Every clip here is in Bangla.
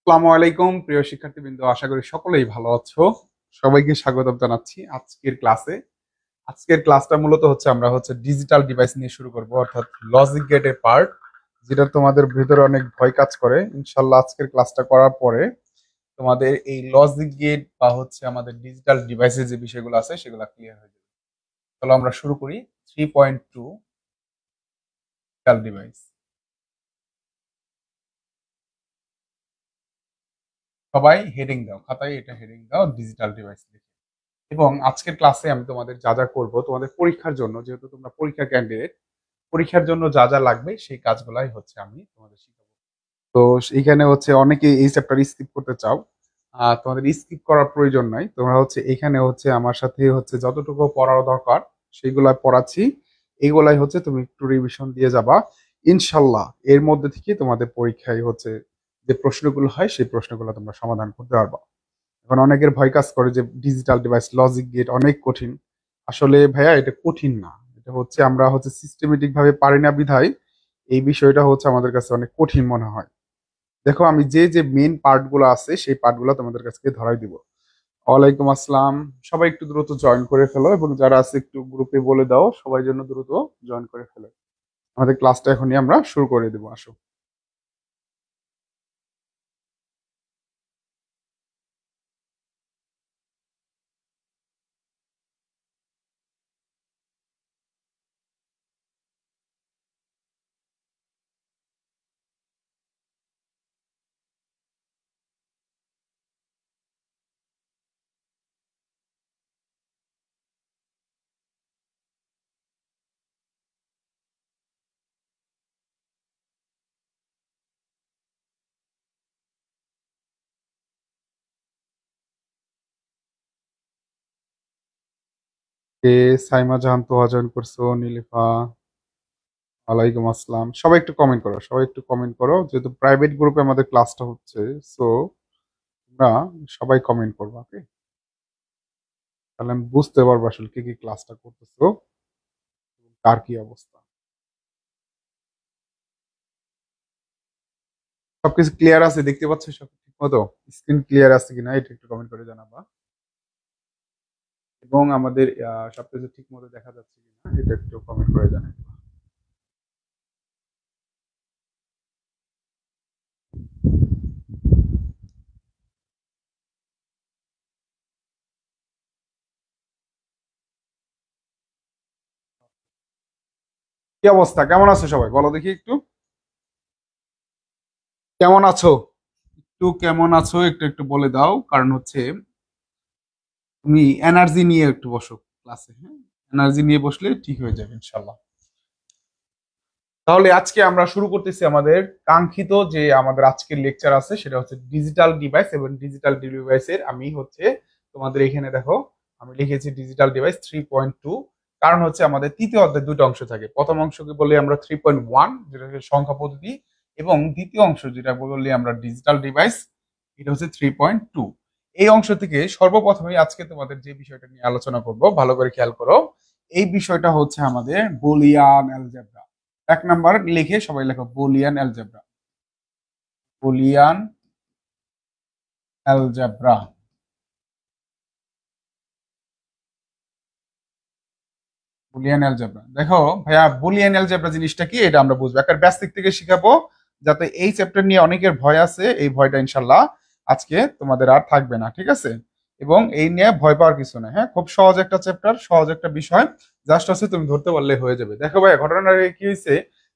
আসসালামু আলাইকুম প্রিয় শিক্ষার্থীবৃন্দ, আশা করি সকলেই ভালো আছো। সবাইকে স্বাগত জানাচ্ছি আজকের ক্লাসে। আজকের ক্লাসটা মূলত আমরা ডিজিটাল ডিভাইস নিয়ে শুরু করব, অর্থাৎ লজিক গেটের পার্ট, যেটা তোমাদের ভিতরে অনেক ভয় কাজ করে। ইনশাল্লাহ আজকের ক্লাসটা করার পরে তোমাদের এই লজিক গেট বা আমাদের ডিজিটাল ডিভাইসের যে বিষয়গুলো আছে সেগুলো ক্লিয়ার হয়ে যাবে। চলো আমরা শুরু করি। 3.2 ডিজিটাল ডিভাইস। সবাই হেডিং দাও, খাতায় এটা হেডিং দাও, ডিজিটাল ডিভাইস। এবং আজকের ক্লাসে আমি তোমাদের যা যা করব, তোমাদের পরীক্ষার জন্য, যেহেতু তোমরা পরীক্ষা ক্যান্ডিডেট, পরীক্ষার জন্য যা যা লাগবে সেই কাজগুলাই আমি তোমাদের শিখাবো। তো এইখানে অনেকে এই চ্যাপ্টার স্কিপ করতে চাও, তোমাদের স্কিপ করার প্রয়োজন নাই। তোমরা এখানে আমার সাথে যতটুকু পড়ার দরকার সেইগুলা পড়াচ্ছি, এইগুলাই তুমি একটু রিভিশন দিয়ে যাবা। ইনশাল্লাহ এর মধ্যে থেকে তোমাদের পরীক্ষায় যে প্রশ্নগুলো হয় সেই প্রশ্নগুলো তোমরা সমাধান করতে পারবা। এখন অনেকের ভয় কাজ করে যে ডিজিটাল ডিভাইস লজিক গেট অনেক কঠিন। আসলে ভাইয়া এটা কঠিন না, এটা আমরা সিস্টেমেটিক ভাবে পারি না বিধায় এই বিষয়টা আমাদের কাছে অনেক কঠিন মনে হয়। দেখো, আমি যে যে মেইন পার্ট গুলো আছে সেই পার্ট গুলো তোমাদের কাছে ধরাই দিব। ওয়ালাইকুম আসসালাম। সবাই একটু দ্রুত জয়েন করে ফেলো, এবং যারা আছে একটু গ্রুপে বলে দাও সবাই যেন দ্রুত জয়েন করে ফেলো। আমাদের ক্লাসটা এখনই আমরা শুরু করে দেবো, আসো। কে? সাইমা জাহান তোহা জয়েন করছো, নীলিফা। ওয়ালাইকুম আসসালাম। সবাই একটু কমেন্ট করো, সবাই একটু কমেন্ট করো, যেহেতু প্রাইভেট গ্রুপে আমাদের ক্লাসটা হচ্ছে। সো তোমরা সবাই কমেন্ট করবো, ওকে? তাহলে আমি বুঝতে পারবো আসলে কি কি ক্লাসটা করতেছো, কার কি অবস্থা। সবকিছু ক্লিয়ার আছে? দেখতে পাচ্ছ সব ঠিক মতো? স্ক্রিন ক্লিয়ার আছে কিনা এটা একটু কমেন্ট করে জানাবা। এবং আমাদের সবকিছু ঠিক মতো দেখা যাচ্ছে কিনা এটা একটু কমেন্ট করে জানাবা। কি অবস্থা, কেমন আছো সবাই? বলো দেখি একটু, কেমন আছো? একটু কেমন আছো একটু একটু বলে দাও, কারণ তুমি এনার্জি নিয়ে একটু বসো ক্লাসে, হ্যাঁ? এনার্জি নিয়ে বসলে ঠিক হয়ে যাবে ইনশাল্লাহ। তাহলে আজকে আমরা শুরু করতেছি আমাদের কাঙ্ক্ষিত যে আমাদের আজকের লেকচার আছে, সেটা ডিজিটাল ডিভাইস এবং ডিজিটাল ডিভাইসের। আমি তোমাদের এখানে দেখো, আমি লিখেছি ডিজিটাল ডিভাইস 3.2। কারণ আমাদের তৃতীয় অধ্যায় দুটো অংশ থাকে। প্রথম অংশকে বলি আমরা 3.1, যেটা সংখ্যা পদ্ধতি, এবং দ্বিতীয় অংশ যেটা বলি আমরা ডিজিটাল ডিভাইস, এটা 3.2। এই অংশ থেকে সর্বপ্রথমে আজকে তোমাদের যে বিষয়টা নিয়ে আলোচনা করব, ভালো করে খেয়াল করো। এই বিষয়টা আমাদের বুলিয়ান অ্যালজেব্রা। এক নাম্বার লিখে সবাই লেখো Boolean algebra. Boolean algebra. Boolean algebra, দেখো ভাইয়া, বুলিয়ান অ্যালজেব্রা জিনিসটা কি এটা আমরা বুঝবো, একটা বেসিক থেকে শিখাবো, যাতে এই চ্যাপ্টার নিয়ে অনেকের ভয় আছে এই ভয়টা ইনশাল্লাহ আজকে তোমাদের আর থাকবে না, ঠিক আছে? এবং এই নিয়ে ভয় পাওয়ার কিছু নাই, হ্যাঁ? খুব সহজ একটা চ্যাপ্টার, সহজ একটা বিষয়, জাস্ট তুমি ধরতে পারলে হয়ে যাবে। দেখো ভাইয়া, ঘটনাটা কি হয়েছে,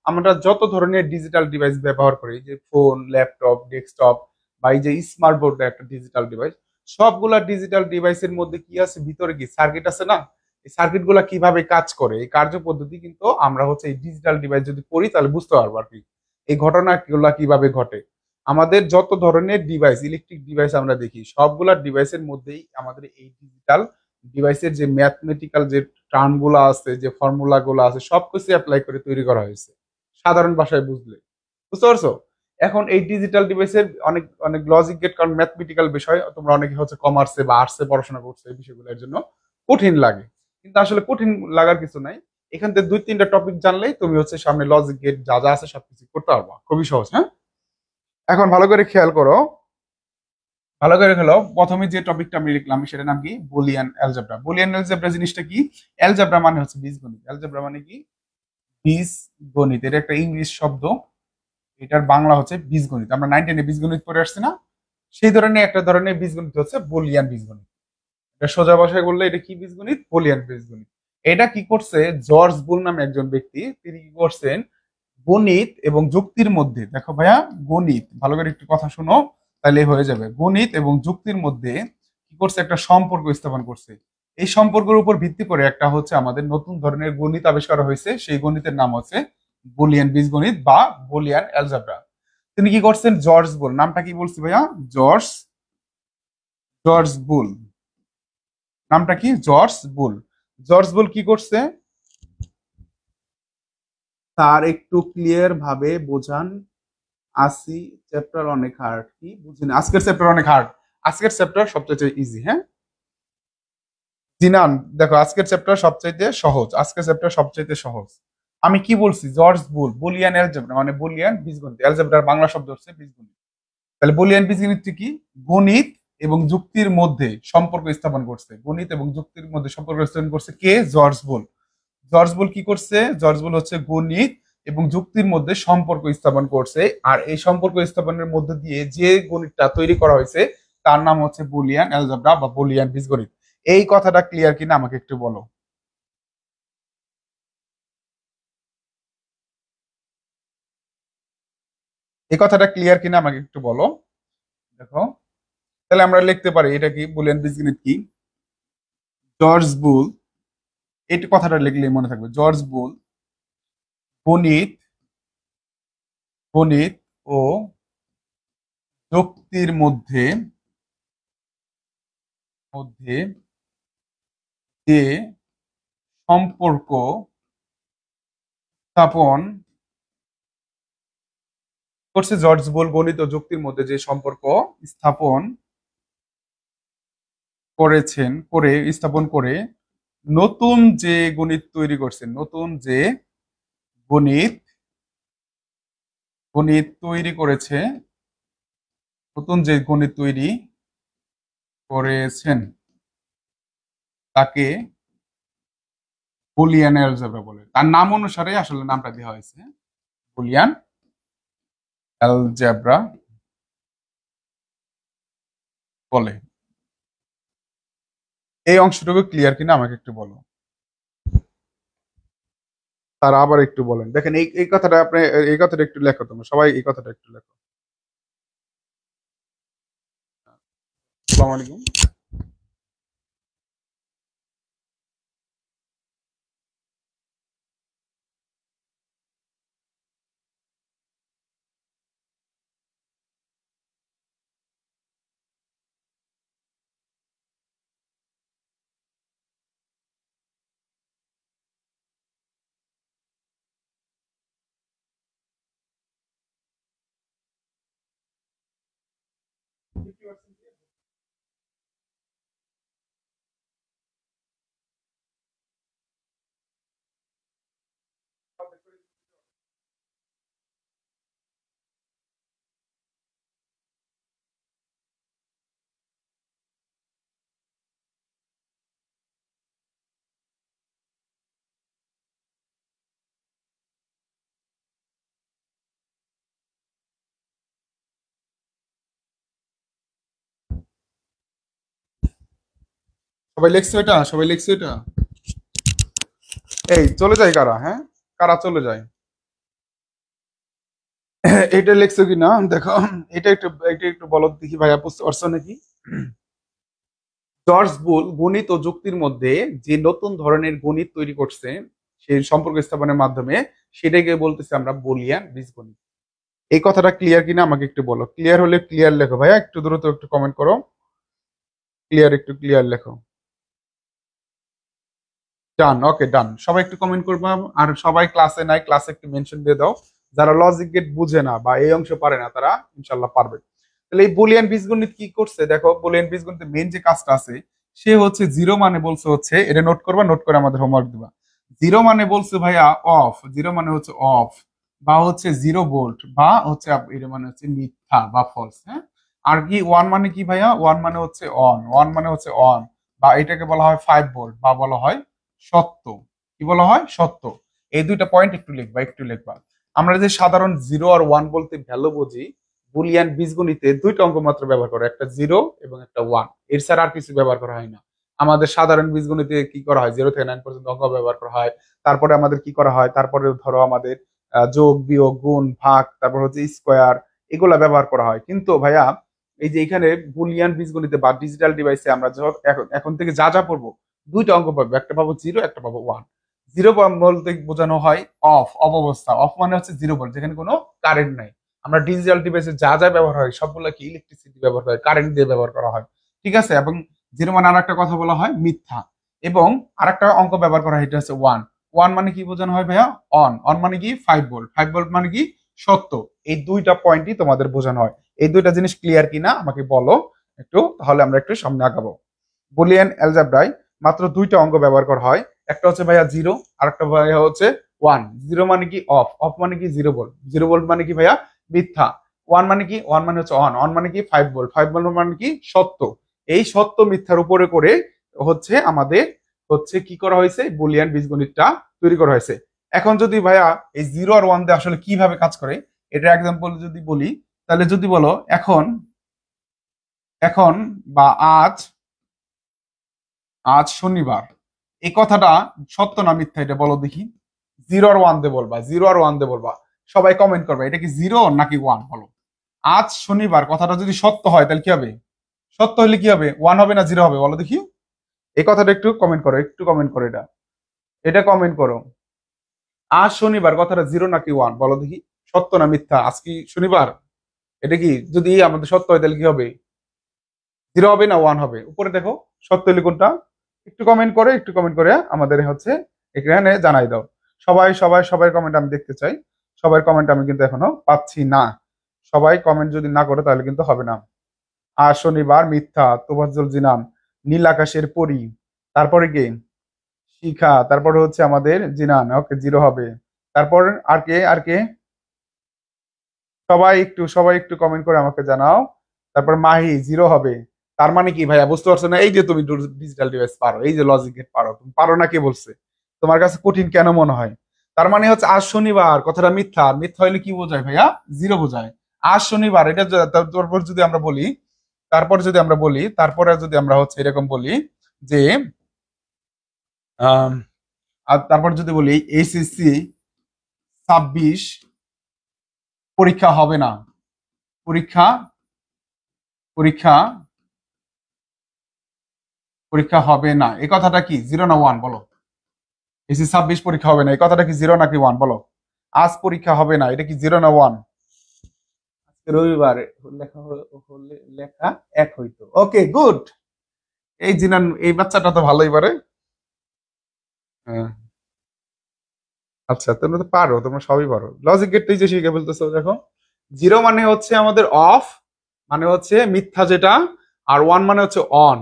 আমরা যত ধরনের ডিজিটাল ডিভাইস ব্যবহার করি, যে ফোন, ল্যাপটপ, ডেস্কটপ, বা এই যে স্মার্ট বোর্ড একটা ডিজিটাল ডিভাইস, সবগুলা ডিজিটাল ডিভাইসের মধ্যে কি আছে, ভিতরে কি সার্কিট আছে না? এই সার্কিট গুলা কিভাবে কাজ করে, এই কার্য পদ্ধতি কিন্তু আমরা এই ডিজিটাল ডিভাইস যদি পড়ি তাহলে বুঝতে পারবো আর কি, এই ঘটনা গুলা কিভাবে ঘটে। আমাদের যত ধরনের ডিভাইস, ইলেকট্রিক ডিভাইস আমরা দেখি, সবগুলা ডিভাইসের মধ্যেই আমাদের এই ডিজিটাল ডিভাইসের যে ম্যাথমেটিক্যাল যে টার্ম গুলো আছে, যে ফর্মুলা গুলো আছে, সবকিছু অ্যাপ্লাই করে তৈরি করা হয়েছে, সাধারণ ভাষায় বুঝলে। বুঝতে পারছো? এখন এই ডিজিটাল ডিভাইসের অনেক অনেক লজিক গেট, কারণ ম্যাথমেটিক্যাল বিষয়, তোমরা অনেকে কমার্সে বা আর্টসে পড়াশোনা করছো, এই বিষয়গুলোর জন্য কঠিন লাগে। কিন্তু আসলে কঠিন লাগার কিছু নাই, এখান থেকে দুই তিনটা টপিক জানলেই তুমি সামনে লজিক গেট যা যা আছে সবকিছু করতে পারবা, খুবই সহজ, হ্যাঁ? এখন ভালো করে খেয়াল করো, ভালো করে হলো, প্রথমে যে টপিকটা আমি লিখলাম সেটার নাম কি? Boolean algebra. বুলিয়ান অ্যালজেব্রা জিনিসটা কি? অ্যালজেব্রা মানে হচ্ছে বীজগণিত। অ্যালজেব্রা মানে কি? বীজগণিত। এটা একটা ইংলিশ শব্দ, এটার বাংলা হচ্ছে বীজগণিত। আমরা 9-10 বীজগণিত পড়ে আসছি না? সেই ধরনের একটা ধরনের বীজগণিত হচ্ছে বুলিয়ান বীজগণিত। এটা সোজা ভাষায় বললে এটা কি বীজগণিত? বুলিয়ান বীজগণিত। এটা কি করছে? জর্জ বুল নামে একজন ব্যক্তি, তিনি কি করছেন? গণিত এবং যুক্তির মধ্যে, দেখো ভাইয়া, গণিত, ভালো করে একটু কথা শোনো তাহলে হয়ে যাবে। গণিত এবং যুক্তির মধ্যে কি করছে? একটা সম্পর্ক স্থাপন করছে। এই সম্পর্কের উপর ভিত্তি করে একটা হচ্ছে আমাদের নতুন ধরনের গণিত আবিষ্কার হয়েছে, সেই গণিতের নাম হচ্ছে বুলিয়ান বীজগণিত বা বুলিয়ান অ্যালজেব্রা। তিনি কি করছেন? জর্জ বুল। নামটা কি বলছি ভাইয়া? জর্জ জর্জ বুল। নামটা কি? জর্জ বুল। জর্জ বুল কি করছে? তার একটু ক্লিয়ার ভাবে বোঝান। 80 চ্যাপ্টার অনেক হার্ড। কি বুঝিনি? আজকের চ্যাপ্টার অনেক হার্ড। আজকের চ্যাপ্টার সবচেয়ে ইজি। হ্যাঁ জিনান, দেখো আজকের চ্যাপ্টার সবচাইতে সহজ। আজকের চ্যাপ্টার সবচাইতে সহজ। আমি কি বলছি? জর্জ বুল, বুলিয়ান অ্যালজেব্রা মানে বুলিয়ান বীজগণিত। অ্যালজেব্রার বাংলা শব্দ হচ্ছে বীজগণিত। তাহলে বুলিয়ান বীজগণিত কি? গণিত এবং যুক্তির মধ্যে সম্পর্ক স্থাপন করছে। গণিত এবং যুক্তির মধ্যে সম্পর্ক স্থাপন করছে কে? জর্জ বুল। জর্জ বুল কি করছে? জর্জ বুল হচ্ছে গণিত এবং যুক্তির মধ্যে সম্পর্ক স্থাপন করছে। আর এই সম্পর্ক স্থাপনের মধ্য দিয়ে যে গণিতটা তৈরি করা হয়েছে তার নাম হচ্ছে বুলিয়ান অ্যালজেব্রা বা বুলিয়ান বীজগণিত। এই কথাটা ক্লিয়ার কিনা আমাকে একটু বলো। এই কথাটা ক্লিয়ার কিনা আমাকে একটু বলো। দেখো, তাহলে আমরা লিখতে পারি এটা কি? বুলিয়ান বীজগণিত কি? জর্জ বুল, এই কথাটা লিখলে মনে থাকবে। জর্জ বুল গণিত গণিত ও যুক্তির মধ্যে মধ্যে যে সম্পর্ক স্থাপন করছে। জর্জ বুল গণিত ও যুক্তির মধ্যে যে সম্পর্ক স্থাপন স্থাপন করে নতুন যে গণিত তৈরি করছেন, নতুন যে গণিত গণিত তৈরি করেছে নতুন যে গণিত তৈরি করেছেন তাকে বুলিয়ান অ্যালজেব্রা বলে। তার নাম অনুসারে আসলে নামটা দেওয়া হয়েছে, বুলিয়ান অ্যালজেব্রা বলে। এই অংশটুকু ক্লিয়ার কিনা আমাকে একটু বলো। তারা আবার একটু বলেন। দেখেন এই কথাটা আপনি, এই কথাটা একটু লেখো, তোমরা সবাই এই কথাটা একটু লেখো। আসসালামু আলাইকুম। সবাই লিখছো এটা? সবাই লিখছো এটা? এই চলে যায় কারা? হ্যাঁ, কারা চলে যায়? এটা লিখছো কি না দেখো। এটা একটু বলো দেখি ভাইয়া, বুঝতে পারছো নাকি? জর্জ বুল গণিত ও যুক্তির মধ্যে যে নতুন ধরনের গণিত তৈরি করছে সেই সম্পর্ক স্থাপনের মাধ্যমে, সেটাকে বলতেছি আমরা বুলিয়ান বীজগণিত। এই কথাটা ক্লিয়ার কিনা আমাকে একটু বলো। ক্লিয়ার হলে ক্লিয়ার লেখো ভাইয়া, একটু দ্রুত একটু কমেন্ট করো। ক্লিয়ার, একটু ক্লিয়ার লেখো। ডান, ওকে ডান। সবাই একটু কমেন্ট করবা। আর সবাই ক্লাসে নাই, ক্লাসে একটু মেনশন দিয়ে দাও। যারা লজিক গেট বুঝে না বা এই অংশ পারে না তারা ইনশাল্লাহ পারবে। তাহলে এই বুলিয়ান বীজগণিত কি করছে? দেখো, বুলিয়ান বীজগণিতের মেন যে কাজটা আছে সে হচ্ছে জিরো মানে বলছে হচ্ছে, এটা নোট করবা, নোট করে আমাদের হোমওয়ার্ক দিবা। জিরো মানে বলছে ভাইয়া অফ, জিরো মানে হচ্ছে অফ বা হচ্ছে জিরো ভোল্ট বা হচ্ছে এটা মানে হচ্ছে মিথ্যা বা ফলস। হ্যাঁ, আর কি ওয়ান মানে কি ভাইয়া? ওয়ান মানে হচ্ছে অন, ওয়ান মানে হচ্ছে অন, বা এটাকে বলা হয় 5 ভোল্ট, বা বলা হয় সত্য। কি বলা হয়? সত্য। এই দুইটা পয়েন্ট একটু লিখবা, একটু লিখবা। আমরা যে সাধারণ জিরো আর ওয়ান বলতে ভ্যালু বুঝি, বুলিয়ান বীজগণিতে দুইটা অঙ্ক মাত্র ব্যবহার করে, একটা জিরো এবং একটা ওয়ান। এর ছাড়া আর কিছু ব্যবহার করা হয় না। আমাদের সাধারণ বীজগণিতে কি করা হয়? 0 থেকে 9 পর্যন্ত অঙ্ক ব্যবহার করা হয়। তারপরে আমাদের কি করা হয়? তারপরে ধরো আমাদের যোগ, বিয়োগ, গুণ, ভাগ, তারপর হচ্ছে স্কোয়ার, এগুলা ব্যবহার করা হয়। কিন্তু ভাইয়া এই যে এখানে বুলিয়ান বীজগণিতে বা ডিজিটাল ডিভাইসে আমরা এখন এখন থেকে যা যা পড়বো, দুইটা অঙ্ক পাবো, একটা পাবো জিরো, একটা পাবো ওয়ান। জিরো বলতে বোঝানো হয় অফ, অবস্থা। অফ মানে হচ্ছে জিরো ভোল্ট, যেখানে কোনো কারেন্ট নাই। আমরা ডিজিটাল ডিভাইসে যা যা ব্যবহার হয় সবগুলো কি ইলেকট্রিসিটি ব্যবহার হয়, কারেন্ট দিয়ে ব্যবহার করা হয়। ঠিক আছে? এবং জিরো মানে আর একটা কথা বলা হয় মিথ্যা। এবং আরেকটা অঙ্ক ব্যবহার করা হয়, এটা হচ্ছে ওয়ান। ওয়ান মানে কি বোঝানো হয় ভাইয়া? অন। অন মানে কি? 5 ভোল্ট। 5 ভোল্ট মানে কি? সত্য। এই দুইটা পয়েন্টই তোমাদের বোঝানো হয়। এই দুইটা জিনিস ক্লিয়ার কিনা আমাকে বলো একটু, তাহলে আমরা একটু সামনে আগাবো। বুলিয়ান অ্যালজেব্রায় মাত্র দুইটা অঙ্ক ব্যবহার করা হয়। একটা হচ্ছে ভাইয়া জিরো, আর একটা ভাইয়া হচ্ছে ওয়ান। জিরো মানে কি? অফ। অফ মানে কি? 0 ভোল্ট। 0 ভোল্ট মানে কি ভাইয়া? মিথ্যা। ওয়ান মানে কি? ওয়ান মানে হচ্ছে অন। অন মানে কি? 5 ভোল্ট। 5 ভোল্ট মানে কি? সত্য। এই সত্য মিথ্যার উপরে করে হচ্ছে আমাদের হচ্ছে কি করা হয়েছে? বুলিয়ান বীজগণিতটা তৈরি করা হয়েছে। এখন যদি ভাইয়া এই জিরো আর ওয়ান দিয়ে আসলে কিভাবে কাজ করে, এটা এক্সাম্পল যদি বলি, তাহলে যদি বলো এখন, এখন বা আজ, আজ শনিবার, এই কথাটা সত্য না মিথ্যা এটা বলো দেখি। জিরো আর ওয়ান দিয়ে বলবা, জিরো আর ওয়ান দিয়ে বলবা। সবাই কমেন্ট করবে এটা কি জিরো নাকি ওয়ান, বলো। আজ শনিবার কথাটা যদি সত্য হয় তাহলে কি হবে? সত্য হলে কি হবে? ওয়ান হবে না জিরো হবে? বলো দেখি। এই কথাটা একটু কমেন্ট করো, একটু কমেন্ট করো, এটা এটা কমেন্ট করো। আজ শনিবার কথাটা জিরো নাকি ওয়ান, বলো দেখি। সত্য না মিথ্যা? আজ কি শনিবার? এটা কি যদি আমাদের সত্য হয় তাহলে কি হবে? জিরো হবে না ওয়ান হবে? উপরে দেখো, সত্য হলে কোনটা? একটু কমেন্ট করে, একটু কমেন্ট করে আমাদের হচ্ছে এখানে জানাই দাও। সবাই সবাই সবাই কমেন্ট আমি দেখতে চাই। সবার কমেন্ট আমি কিন্তু এখনো পাচ্ছি না। সবাই কমেন্ট যদি না করে তাহলে কিন্তু হবে না। আর শনিবার মিথ্যা, তোফাজ্জল জিনান, নীল আকাশের পরি, তারপরে কি? শিখা, তারপরে হচ্ছে আমাদের জিনান, ওকে জিরো হবে। তারপর আর কে? আর কে? সবাই একটু কমেন্ট করে আমাকে জানাও। তারপর মাহি, জিরো হবে। তার মানে কি ভাইয়া? বুঝতে পারছো না? এই যে তুমি ডিজিটাল ডিভাইস পারো, এই যে লজিক গেট পারো, তুমি পারো না কে বলছে? তোমার কাছে কঠিন কেন মনে হয়? তার মানে হচ্ছে আজ শনিবার কথাটা মিথ্যা। আর মিথ্যা হইলে কি বোঝায় ভাইয়া? জিরো বোঝায়। আজ শনিবার এটা তারপর যদি আমরা বলি, তারপরে যদি আমরা হচ্ছে এরকম বলি যে আম, আর তারপর যদি বলি এইচএসসি 26 পরীক্ষা হবে না, পরীক্ষা পরীক্ষা পরীক্ষা হবে না, এই কথাটা কি জিরো না ওয়ান, বলো। এসি 26 পরীক্ষা হবে না, এই কথাটা কি জিরো নাকি ওয়ান, বলো। আজ পরীক্ষা হবে না, এটা কি জিরো না ওয়ান? আজকে রবিবার, লেখা হলে লেখা এক হইতো। ওকে, গুড। এই জিনান, এই বাচ্চাটা তো ভালোই পারে। হ্যাঁ, আচ্ছা, তোমরা তো পারো, তোমরা সবই পারো। লজিক গেটটাই যে শিখে বলতেছো, দেখো। জিরো মানে হচ্ছে আমাদের অফ, মানে হচ্ছে মিথ্যা যেটা। আর ওয়ান মানে হচ্ছে অন।